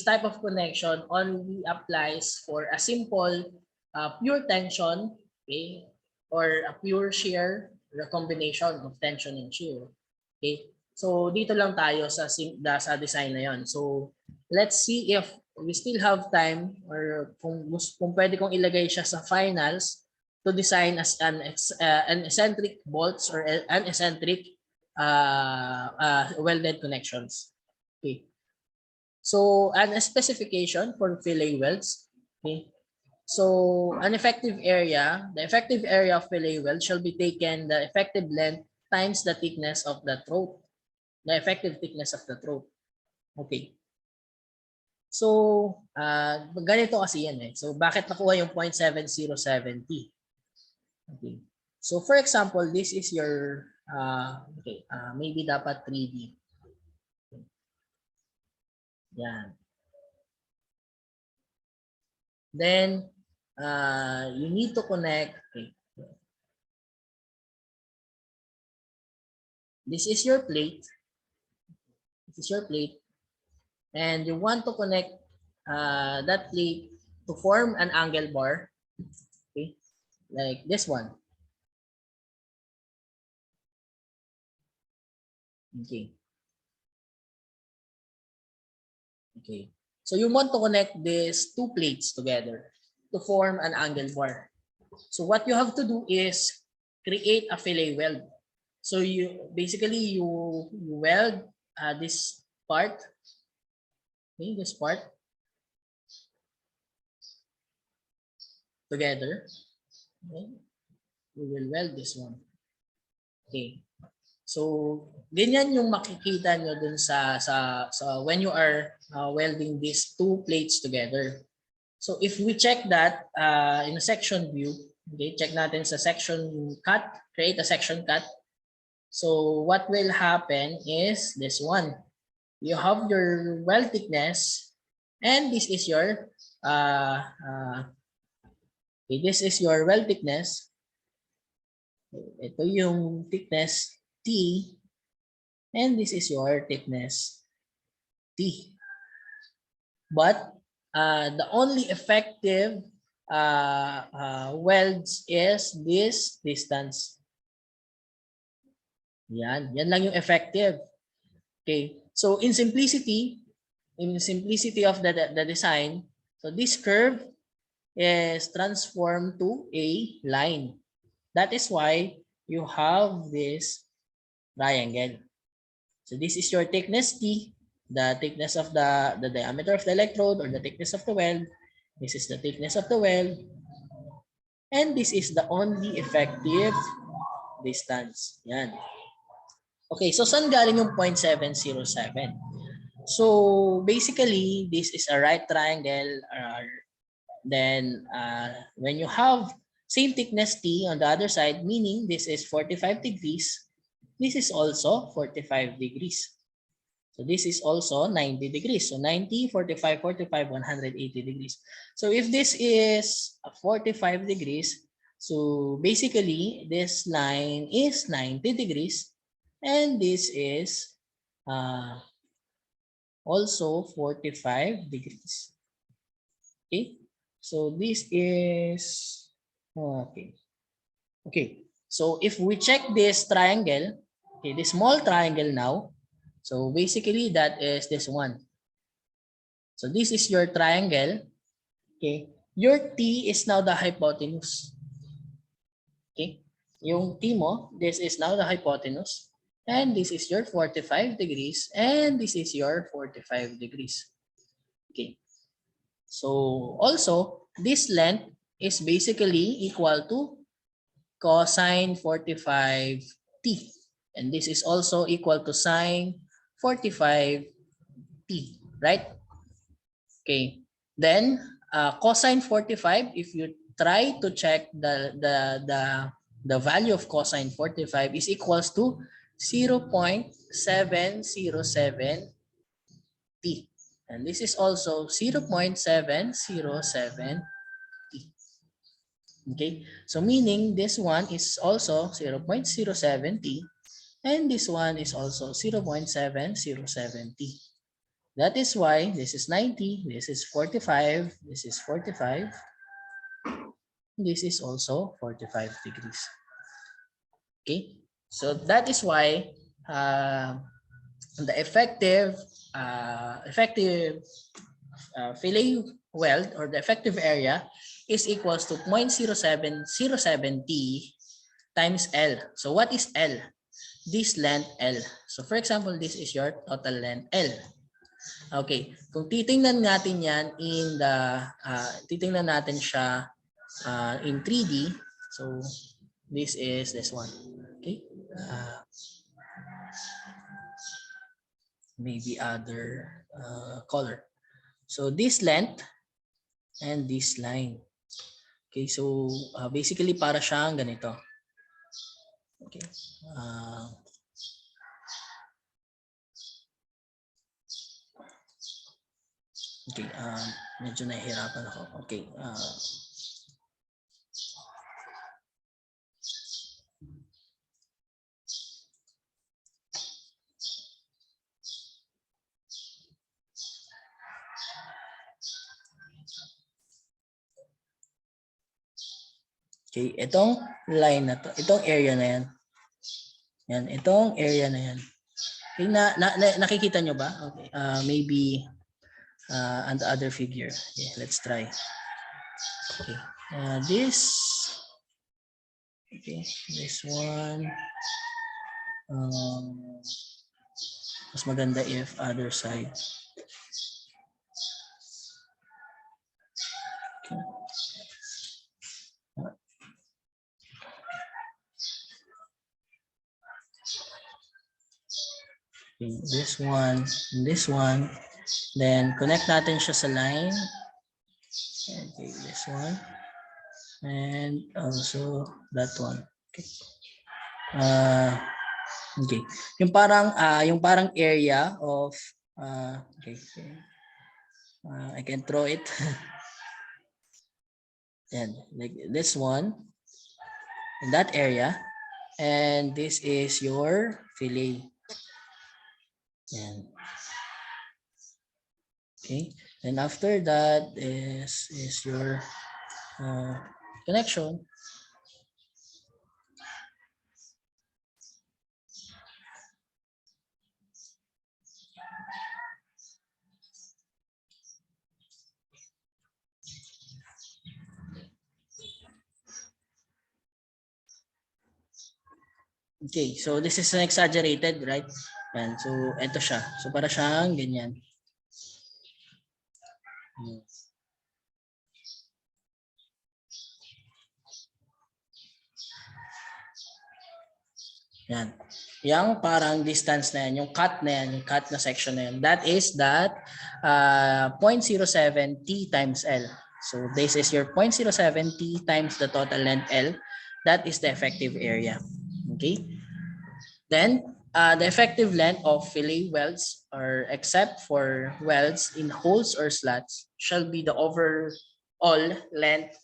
A: type of connection only applies for a simple pure tension, okay, or a pure shear, the combination of tension and shear. Okay, so dito lang tayo sa design na yon. So let's see if we still have time or kung pwede kong ilagay siya sa finals to design as an eccentric bolts or an eccentric welded connections. Okay. So an specification for fillet welds. Okay. So an effective area, the effective area of fillet weld shall be taken the effective length times the thickness of the throat. The effective thickness of the throat. Okay. So ganito kasi yan eh. So bakit nakuha yung 0.7070? Okay. So for example, this is your maybe dapat 3D. Yan. Then you need to connect. Okay. This is your plate. This is your plate. And you want to connect that plate to form an angle bar. Okay, like this one. Okay. Okay. So you want to connect these two plates together to form an angle bar. So what you have to do is create a fillet weld. So you basically you weld this part, okay, this part together. Okay. We will weld this one. Okay. So ganyan yung makikita nyo dun sa when you are welding these two plates together. So if we check that in a section view, okay, check natin sa section cut, create a section cut. So what will happen is this one. You have your weld thickness and this is your okay, this is your weld thickness. Ito yung thickness T and this is your thickness T. But the only effective welds is this distance. Yan lang yung effective. Okay. So in simplicity of the design, so this curve is transformed to a line. That is why you have this triangle. So this is your thickness T, the thickness of the diameter of the electrode or the thickness of the weld. This is the thickness of the weld. And this is the only effective distance. Yan. Okay, so saan galing yung 0.707? So basically, this is a right triangle. Then when you have same thickness T on the other side, meaning this is 45 degrees, this is also 45 degrees. So this is also 90 degrees. So 90, 45, 45, 180 degrees. So if this is 45 degrees, so basically this line is 90 degrees and this is also 45 degrees. Okay. So this is okay. Okay. So if we check this triangle, okay, this small triangle now, so basically that is this one. So this is your triangle. Okay. Your T is now the hypotenuse. Okay. Yung T mo, this is now the hypotenuse. And this is your 45 degrees. And this is your 45 degrees. Okay. So also, this length is basically equal to cosine 45t. And this is also equal to sine 45t, right? Okay. Then cosine 45, if you try to check the value of cosine 45 is equals to 0.707t. And this is also 0.707t. Okay, so meaning this one is also 0.07t and this one is also 0.707t. That is why this is 90, this is 45, this is 45, this is also 45 degrees. Okay, so that is why the effective fillet weld or the effective area is equals to 0.0707t times L. So what is L? This length L. So for example, this is your total length L. Okay, kung titingnan natin yan in the titingnan natin siya in 3D. So this is this one. Okay. Maybe other color. So this length and this line. Okay, so basically para siyang ganito. Okay. Okay, medyo nahihirapan ako. Okay. Okay, itong line na to, itong area na yan. Yan, itong area na yan. Okay, nakikita nyo ba? Okay, maybe on the other figure. Okay, let's try. Okay, this one. Mas maganda if other side. Okay. Okay, this one, then connect natin siya sa line. Okay, this one, and also that one. Okay. Okay. Yung parang area of okay. I can draw it. Yan, like this one in that area, and this is your fillet. Yan. Okay, and after that is your connection. Okay, so this is an exaggerated, right? Yan, so ito siya. So para siyang ganyan. Yan. Yung parang distance na yan, yung cut na yan, yung cut na section na yan, that is that 0.07 t times L. So this is your 0.07 t times the total length L. That is the effective area. Okay. Then the effective length of fillet welds, or except for welds in holes or slats, shall be the overall length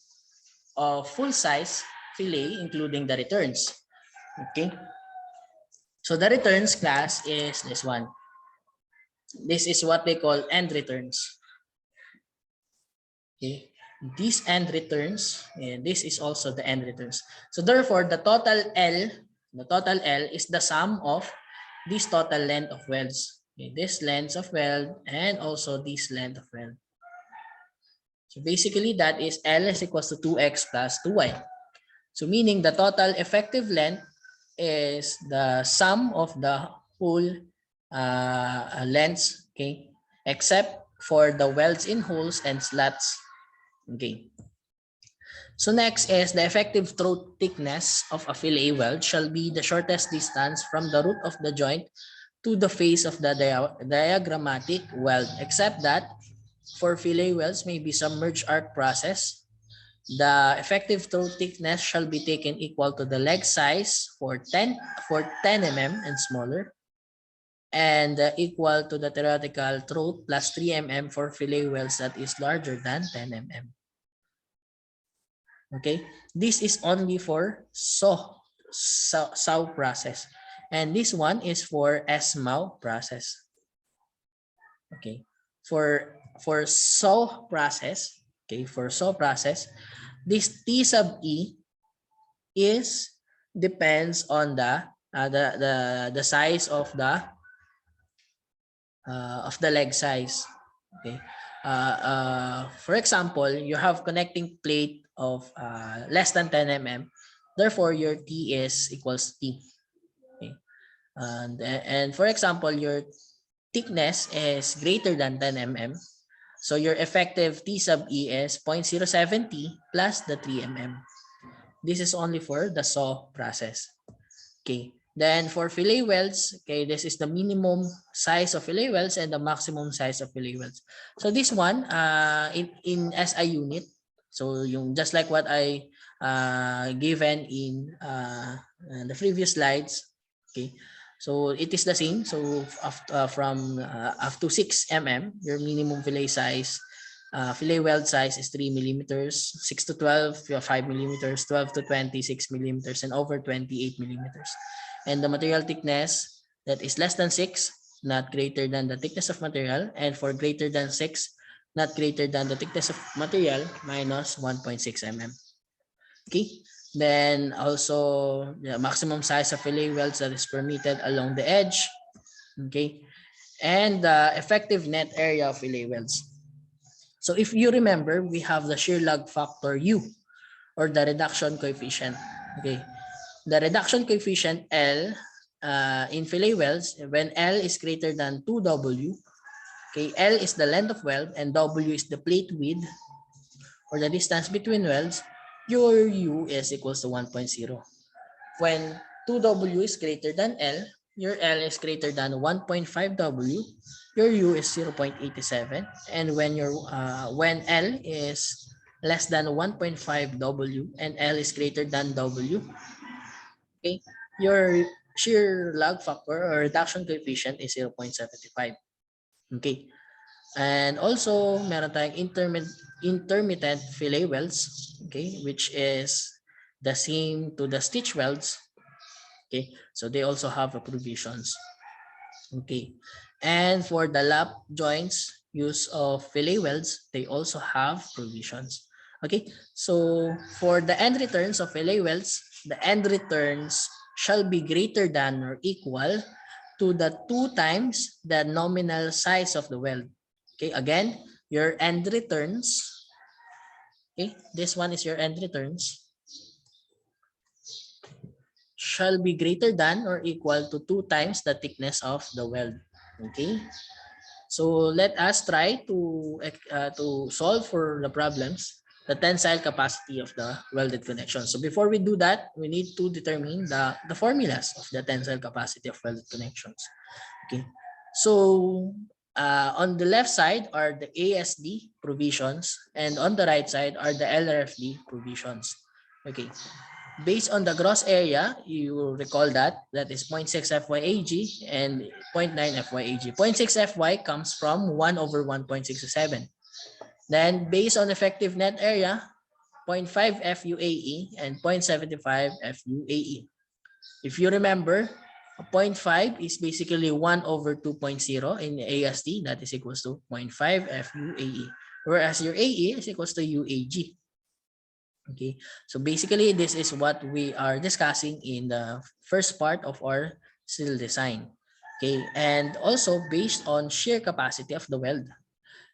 A: of full size fillet, including the returns. Okay. So the returns class is this one. This is what they call end returns. Okay. These end returns, and this is also the end returns. So therefore, the total L is the sum of this total length of welds. Okay. This length of weld and also this length of weld. So basically that is L is equals to 2x plus 2y. So meaning the total effective length is the sum of the whole lengths, okay, except for the welds in holes and slats. Okay. So next is the effective throat thickness of a fillet weld shall be the shortest distance from the root of the joint to the face of the diagrammatic weld, except that for fillet welds may be submerged arc process. The effective throat thickness shall be taken equal to the leg size for 10 mm and smaller, and equal to the theoretical throat plus 3 mm for fillet welds that is larger than 10 mm. Okay, this is only for saw process, and this one is for SMAW process. Okay, for saw process. Okay, for saw process, this T sub E is depends on the size of the leg size. Okay, for example, you have connecting plate of less than 10 mm, therefore your T is equals T. Okay, and for example, your thickness is greater than 10 mm. So your effective T sub E is 0.07 T plus the 3 mm. This is only for the saw process. Okay. Then for fillet welds, okay, this is the minimum size of fillet welds and the maximum size of fillet welds. So this one, in SI unit, so yung just like what I given in the previous slides, okay. So it is the same. So from up to 6 mm, your minimum fillet size, fillet weld size is 3 millimeters, 6 to 12, 5 millimeters, 12 to 26 millimeters, and over 28 millimeters. And the material thickness that is less than 6, not greater than the thickness of material, and for greater than 6, not greater than the thickness of material minus 1.6 mm. Okay, Then also the maximum size of fillet welds that is permitted along the edge. Okay. And the effective net area of fillet welds. So if you remember, we have the shear log factor U, or the reduction coefficient. Okay. The reduction coefficient L in fillet welds, when L is greater than 2W, okay, L is the length of weld and W is the plate width, or the distance between welds, your U is equals to 1.0. When 2W is greater than L, your L is greater than 1.5W, your U is 0.87. And when L is less than 1.5W and L is greater than W, okay, your shear log factor or reduction coefficient is 0.75. Okay. And also, meron tayong intermittent fillet welds, okay, which is the same to the stitch welds. Okay, so they also have a provisions. Okay, and for the lap joints use of fillet welds, they also have provisions. Okay, so for the end returns of fillet welds, the end returns shall be greater than or equal to the 2 times the nominal size of the weld. Okay, again, your end returns, okay, this one is your end returns, shall be greater than or equal to 2 times the thickness of the weld. Okay, so let us try to solve for the problems, the tensile capacity of the welded connection. So before we do that, we need to determine the formulas of the tensile capacity of welded connections. Okay, so on the left side are the ASD provisions, and on the right side are the LRFD provisions. Okay, based on the gross area, you recall that is 0.6 FYAG and 0.9 FYAG. 0.6 FY comes from 1 over 1.67. Then based on effective net area, 0.5 FUAE and 0.75 FUAE. If you remember, 0.5 is basically 1 over 2.0 in ASD, that is equals to 0.5 FUAE, whereas your AE is equals to UAG. Okay, so basically this is what we are discussing in the first part of our steel design. Okay, and also based on shear capacity of the weld.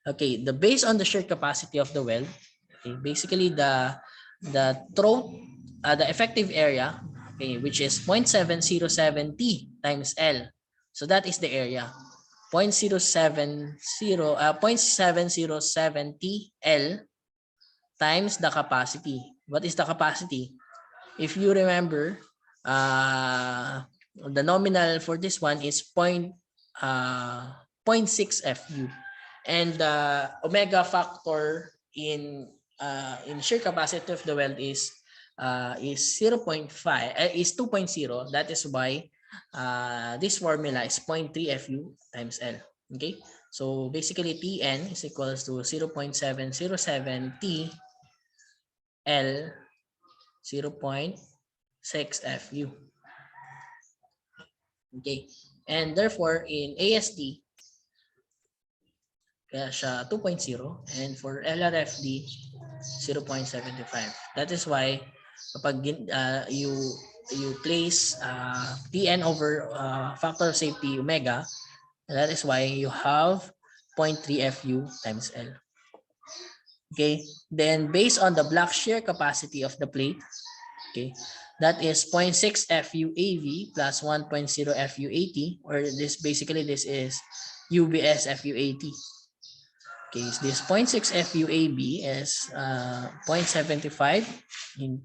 A: Okay, the based on the shear capacity of the weld, okay, basically the throat, the effective area, okay, which is 0.707 T times L. So that is the area. 0.707 T L times the capacity. What is the capacity? If you remember, the nominal for this one is 0.6 FU, and the omega factor in shear capacity of the weld is 0.5 is 2.0. That is why this formula is 0.3 FU times L. Okay, so basically Tn is equals to 0.707 T L 0.6 FU. Okay, and therefore in ASD, kaya siya 2.0, and for LRFD 0.75. That is why kapag you place Tn over factor of safety omega, that is why you have 0.3 FU times L. Okay, then based on the block shear capacity of the plate, okay, that is 0.6 FUAV plus 1.0 FUAT, or this basically this is UBS FUAT. Okay, so this 0.6 FUAB is 0.75 in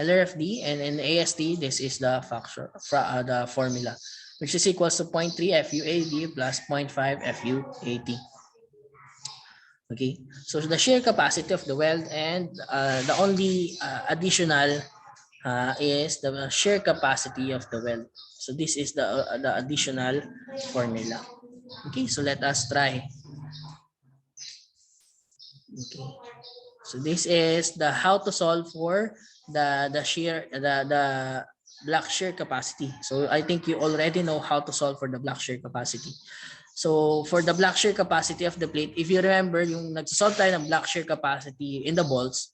A: LRFD, and in ASD this is the factor the formula, which is equals to 0.3 FUAB plus 0.5 FUAT. Okay, so the shear capacity of the weld, and the only additional is the shear capacity of the weld. So this is the additional formula. Okay, so let us try. Okay, so this is the how to solve for the block shear capacity. So I think you already know how to solve for the block shear capacity. So for the block shear capacity of the plate, if you remember, yung nagsosolve tayo ng block shear capacity in the bolts,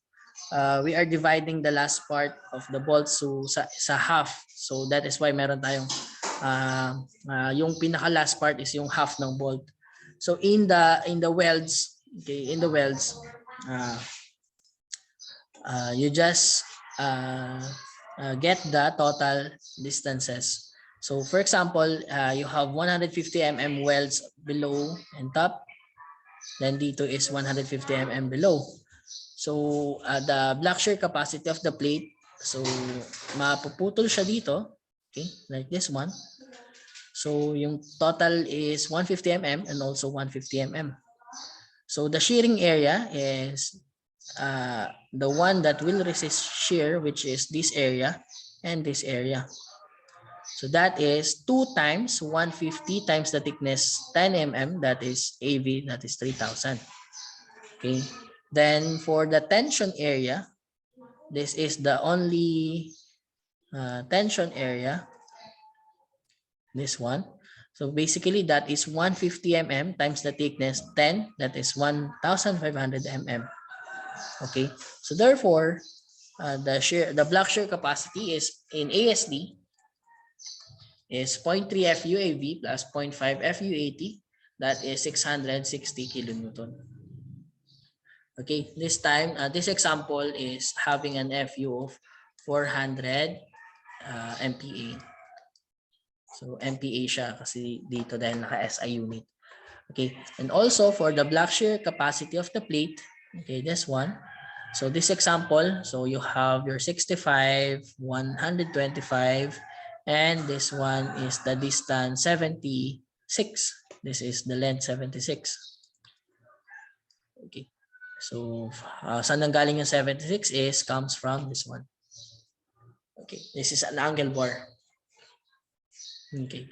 A: we are dividing the last part of the bolt sa half. So that is why meron tayong yung pinaka last part is yung half ng bolt. So in the welds, okay, in the welds, you just get the total distances. So for example, you have 150 mm welds below and top. Then dito is 150 mm below. So the black shear capacity of the plate, so mapuputol siya dito, okay, like this one. So yung total is 150 mm and also 150 mm. So the shearing area is the one that will resist shear, which is this area and this area. So that is 2 times 150 times the thickness 10 mm, that is AV, that is 3,000. Okay. Then for the tension area, this is the only tension area, this one. So basically that is 150 mm times the thickness 10, that is 1,500 mm. Okay, so therefore the black shear capacity is in ASD is 0.3 FUAV plus 0.5 FUAT, that is 660 kilonewton. Okay, this time this example is having an FU of 400 MPa. So MPa siya kasi dito dahil naka SI unit. Okay, and also for the black shear capacity of the plate, okay, this one. So this example, so you have your 65, 125, and this one is the distance 76. This is the length 76. Okay, so saan nanggaling yung 76 is comes from this one. Okay, this is an angle bar. Okay.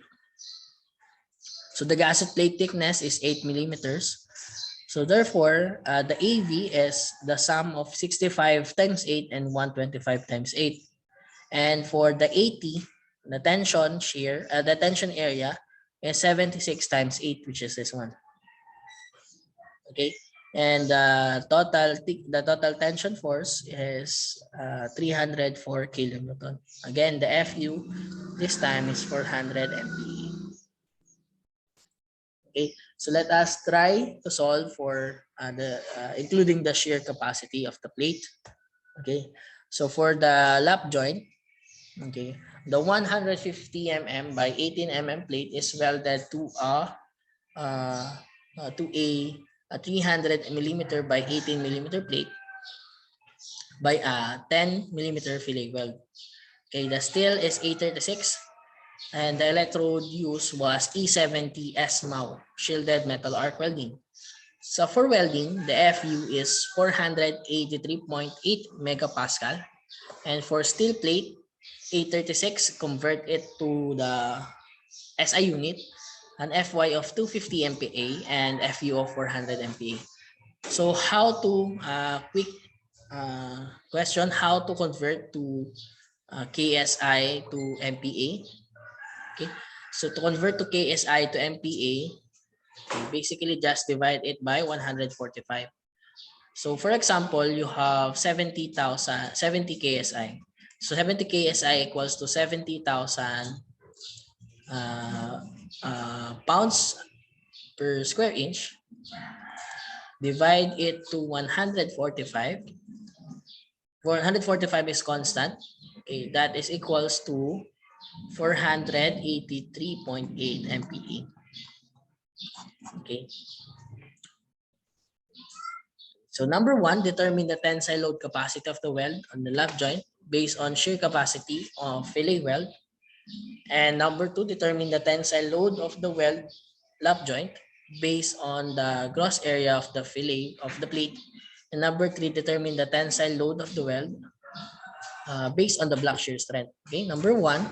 A: So the gasket plate thickness is 8 millimeters. So therefore, the AV is the sum of 65 times 8 and 125 times 8. And for the 80, the tension shear, the tension area is 76 times 8, which is this one. Okay. And the total tension force is 304 kilonewton. Again, the FU this time is 400 MPa. Okay, so let us try to solve for including the shear capacity of the plate. Okay, so for the lap joint, okay, the 150 mm by 18 mm plate is welded to a 300 millimeter by 18 millimeter plate by a 10 millimeter fillet weld. Okay, the steel is 836. And the electrode used was E70 SMAW, shielded metal arc welding. So for welding, the FU is 483.8 megapascal. And for steel plate, 836, convert it to the SI unit, an FY of 250 MPa and FU of 400 MPa. So how to, quick question, how to convert to KSI to MPa? Okay, so to convert to KSI to MPa, basically just divide it by 145. So for example, you have 70 KSI. So 70 KSI equals to 70,000 pounds per square inch. Divide it to 145. 145 is constant. Okay, that is equals to 483.8 MPa. Okay. So number one, determine the tensile load capacity of the weld on the lap joint based on shear capacity of fillet weld. And number two, determine the tensile load of the weld lap joint based on the gross area of the fillet of the plate. And number three, determine the tensile load of the weld based on the black shear strength. Okay, number one,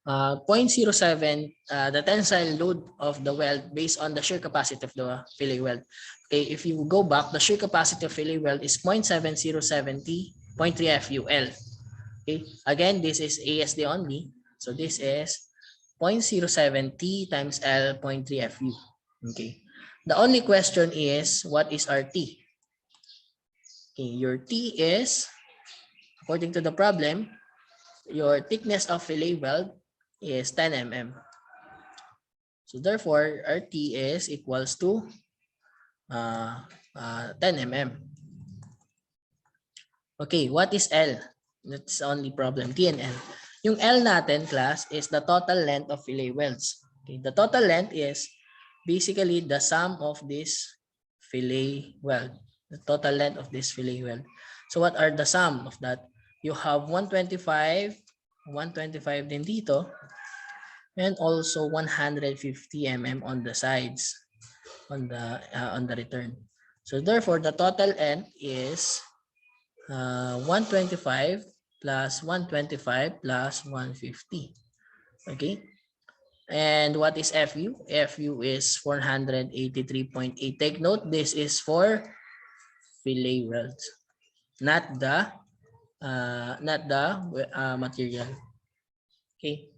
A: 0.07, the tensile load of the weld based on the shear capacity of the fillet weld. Okay, if you go back, the shear capacity of fillet weld is 0.7070, 0.3 FUL. Okay, again, this is ASD only. So this is 0.07T times L, 0.3 FU. Okay, the only question is, what is RT? Okay, your T is, according to the problem, your thickness of fillet weld is 10 mm. So therefore, our T is equals to 10 mm. Okay, what is L? That's the only problem, T and L. Yung L natin, class, is the total length of fillet welds. Okay, the total length is basically the sum of this fillet weld. The total length of this fillet weld. So what are the sum of that? You have 125 din dito, and also 150 mm on the sides, on the return. So therefore, the total length is 125 plus 125 plus 150. Okay. And what is FU? FU is 483.8. Take note, this is for fillet welds, not the material. Okay.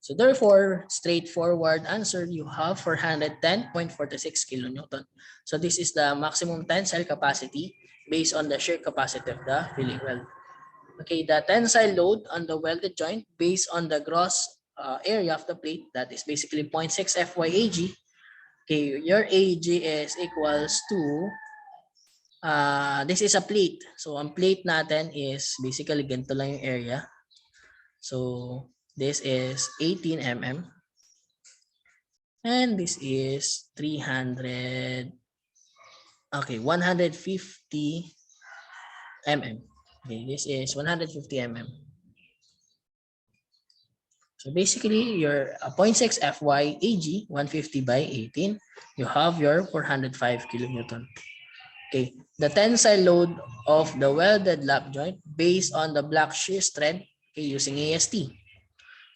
A: So therefore, straightforward answer, you have 410.46 kilonewton. So this is the maximum tensile capacity based on the shear capacity of the fillet weld. Okay, the tensile load on the welded joint based on the gross area of the plate, that is basically 0.6 FYAG. Okay, your AG is equals to, this is a plate. So ang plate natin is basically ganito lang yung area. So this is 18 mm. And this is 300, okay, 150 mm. Okay, this is 150 mm. So basically, your 0.6 Fy Ag, 150 by 18, you have your 405 kilonewton. Okay, the tensile load of the welded lap joint based on the block shear strength, okay, using AST.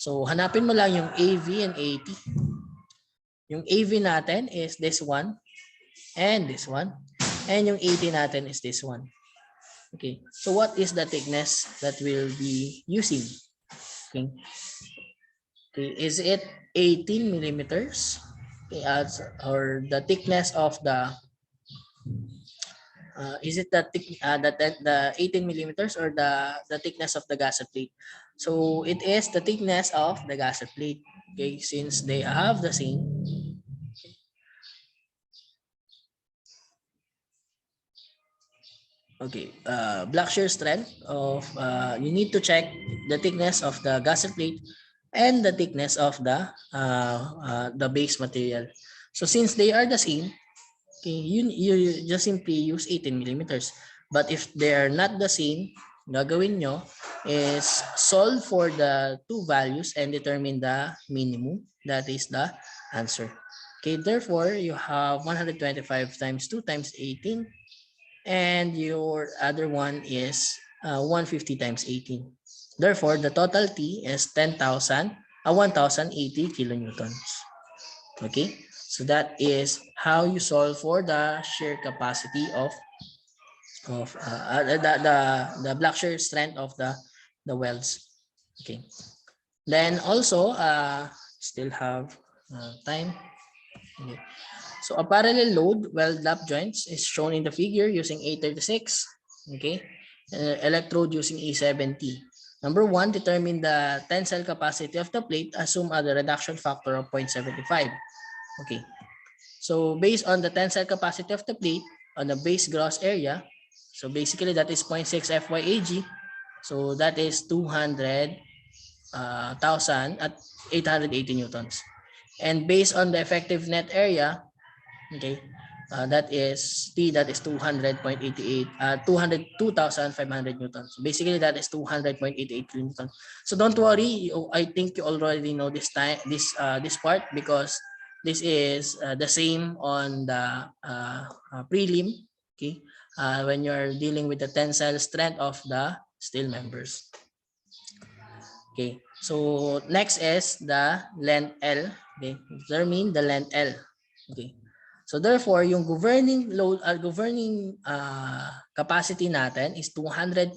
A: So hanapin mo lang yung AV and AT. Yung AV natin is this one and this one. And yung AT natin is this one. Okay, so what is the thickness that we'll be using? Okay. Okay, is it 18 millimeters? Okay, or the thickness of the is it the 18 millimeters or the thickness of the gasket plate? So it is the thickness of the gasket plate. Okay, since they have the same. Okay, block shear strength of you need to check the thickness of the gasket plate and the thickness of the base material. So since they are the same, okay, you just simply use 18 millimeters. But if they are not the same, gagawin nyo is solve for the two values and determine the minimum. That is the answer. Okay, therefore, you have 125 times 2 times 18. And your other one is 150 times 18. Therefore, the total T is 10,080 kilonewtons. Okay, so that is how you solve for the shear capacity of the block shear strength of the welds. Okay, then also still have time. Okay. So a parallel load weld lap joints is shown in the figure using A36. Okay, electrode using A70. Number one, determine the tensile capacity of the plate. Assume a reduction factor of 0.75. Okay, so based on the tensile capacity of the plate on the base gross area, so basically that is 0.6 FYAG. So that is 200,000 at 880 newtons. And based on the effective net area, okay, that is T, that is 200.88, 202,500 newtons. Basically, that is 200.88 newtons. So don't worry, I think you already know this part because this is the same on the prelim. Okay, when you're dealing with the tensile strength of the steel members. Okay, so next is the length L. Okay, determine the length L. Okay. So therefore, yung governing load governing capacity natin is 200.88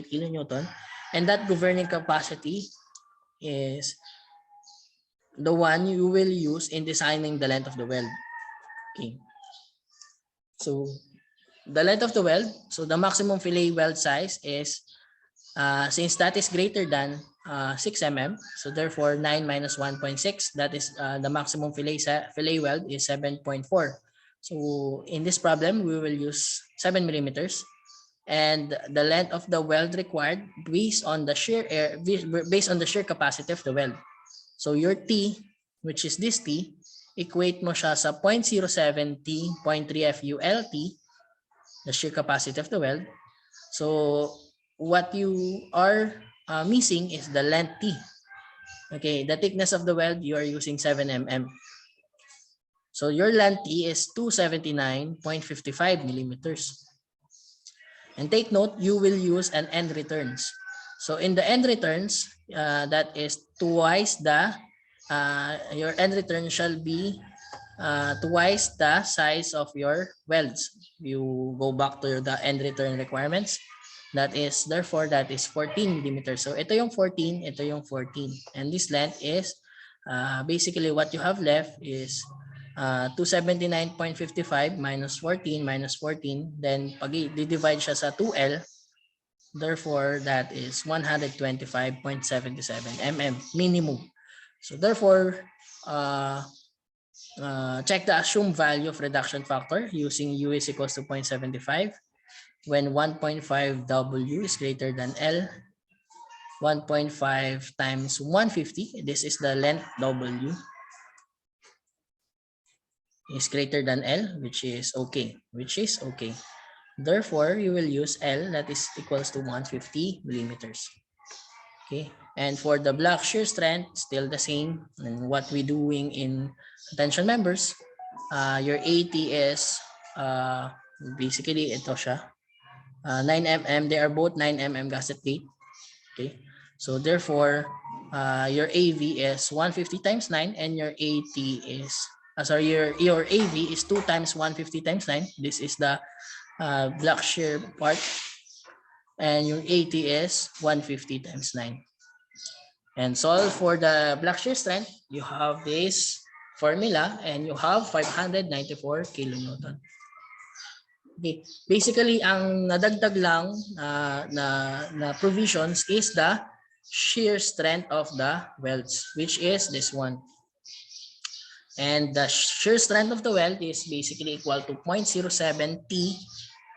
A: kilonewton, and that governing capacity is the one you will use in designing the length of the weld. Okay. So the length of the weld, so the maximum fillet weld size is, since that is greater than 6 mm, so therefore 9 minus 1.6, that is the maximum fillet weld is 7.4. So in this problem, we will use 7 millimeters. And the length of the weld required based on the shear capacity of the weld. So your T, which is this T, equate mo siya sa 0.07 T, 0.3 FULT, the shear capacity of the weld. So what you are missing is the length T. Okay, the thickness of the weld, you are using 7 mm. So your length T is 279.55 millimeters. And take note, you will use an end returns. So in the end returns, that is twice the, your end return shall be twice the size of your welds. You go back to the end return requirements. That is, therefore, that is 14 millimeters. So ito yung 14, ito yung 14. And this length is, basically what you have left is 279.55 minus 14 minus 14. Then pag i-divide siya sa 2L, therefore that is 125.77 mm minimum. So therefore, check the assumed value of reduction factor using U is equals to 0.75 when 1.5 W is greater than L. 1.5 times 150, this is the length W, is greater than L, which is okay. Therefore, you will use L, that is equals to 150 millimeters. Okay, and for the block shear strength, still the same. And what we doing in tension members, your AT is basically ito siya, 9 mm. They are both 9 mm gasket plate. Okay, so therefore, your AV is 150 times 9, and your AT is your AV is 2 times 150 times 9. This is the block shear part, and your AT is 150 times 9. And solve for the block shear strength, you have this formula, and you have 594 kilonewton. Okay, basically ang nadagdag lang na provisions is the shear strength of the welds, which is this one. And the shear strength of the weld is basically equal to 0.07 T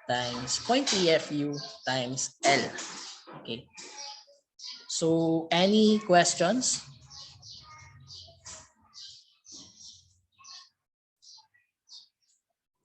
A: times 0.3 FU times L. Okay. So any questions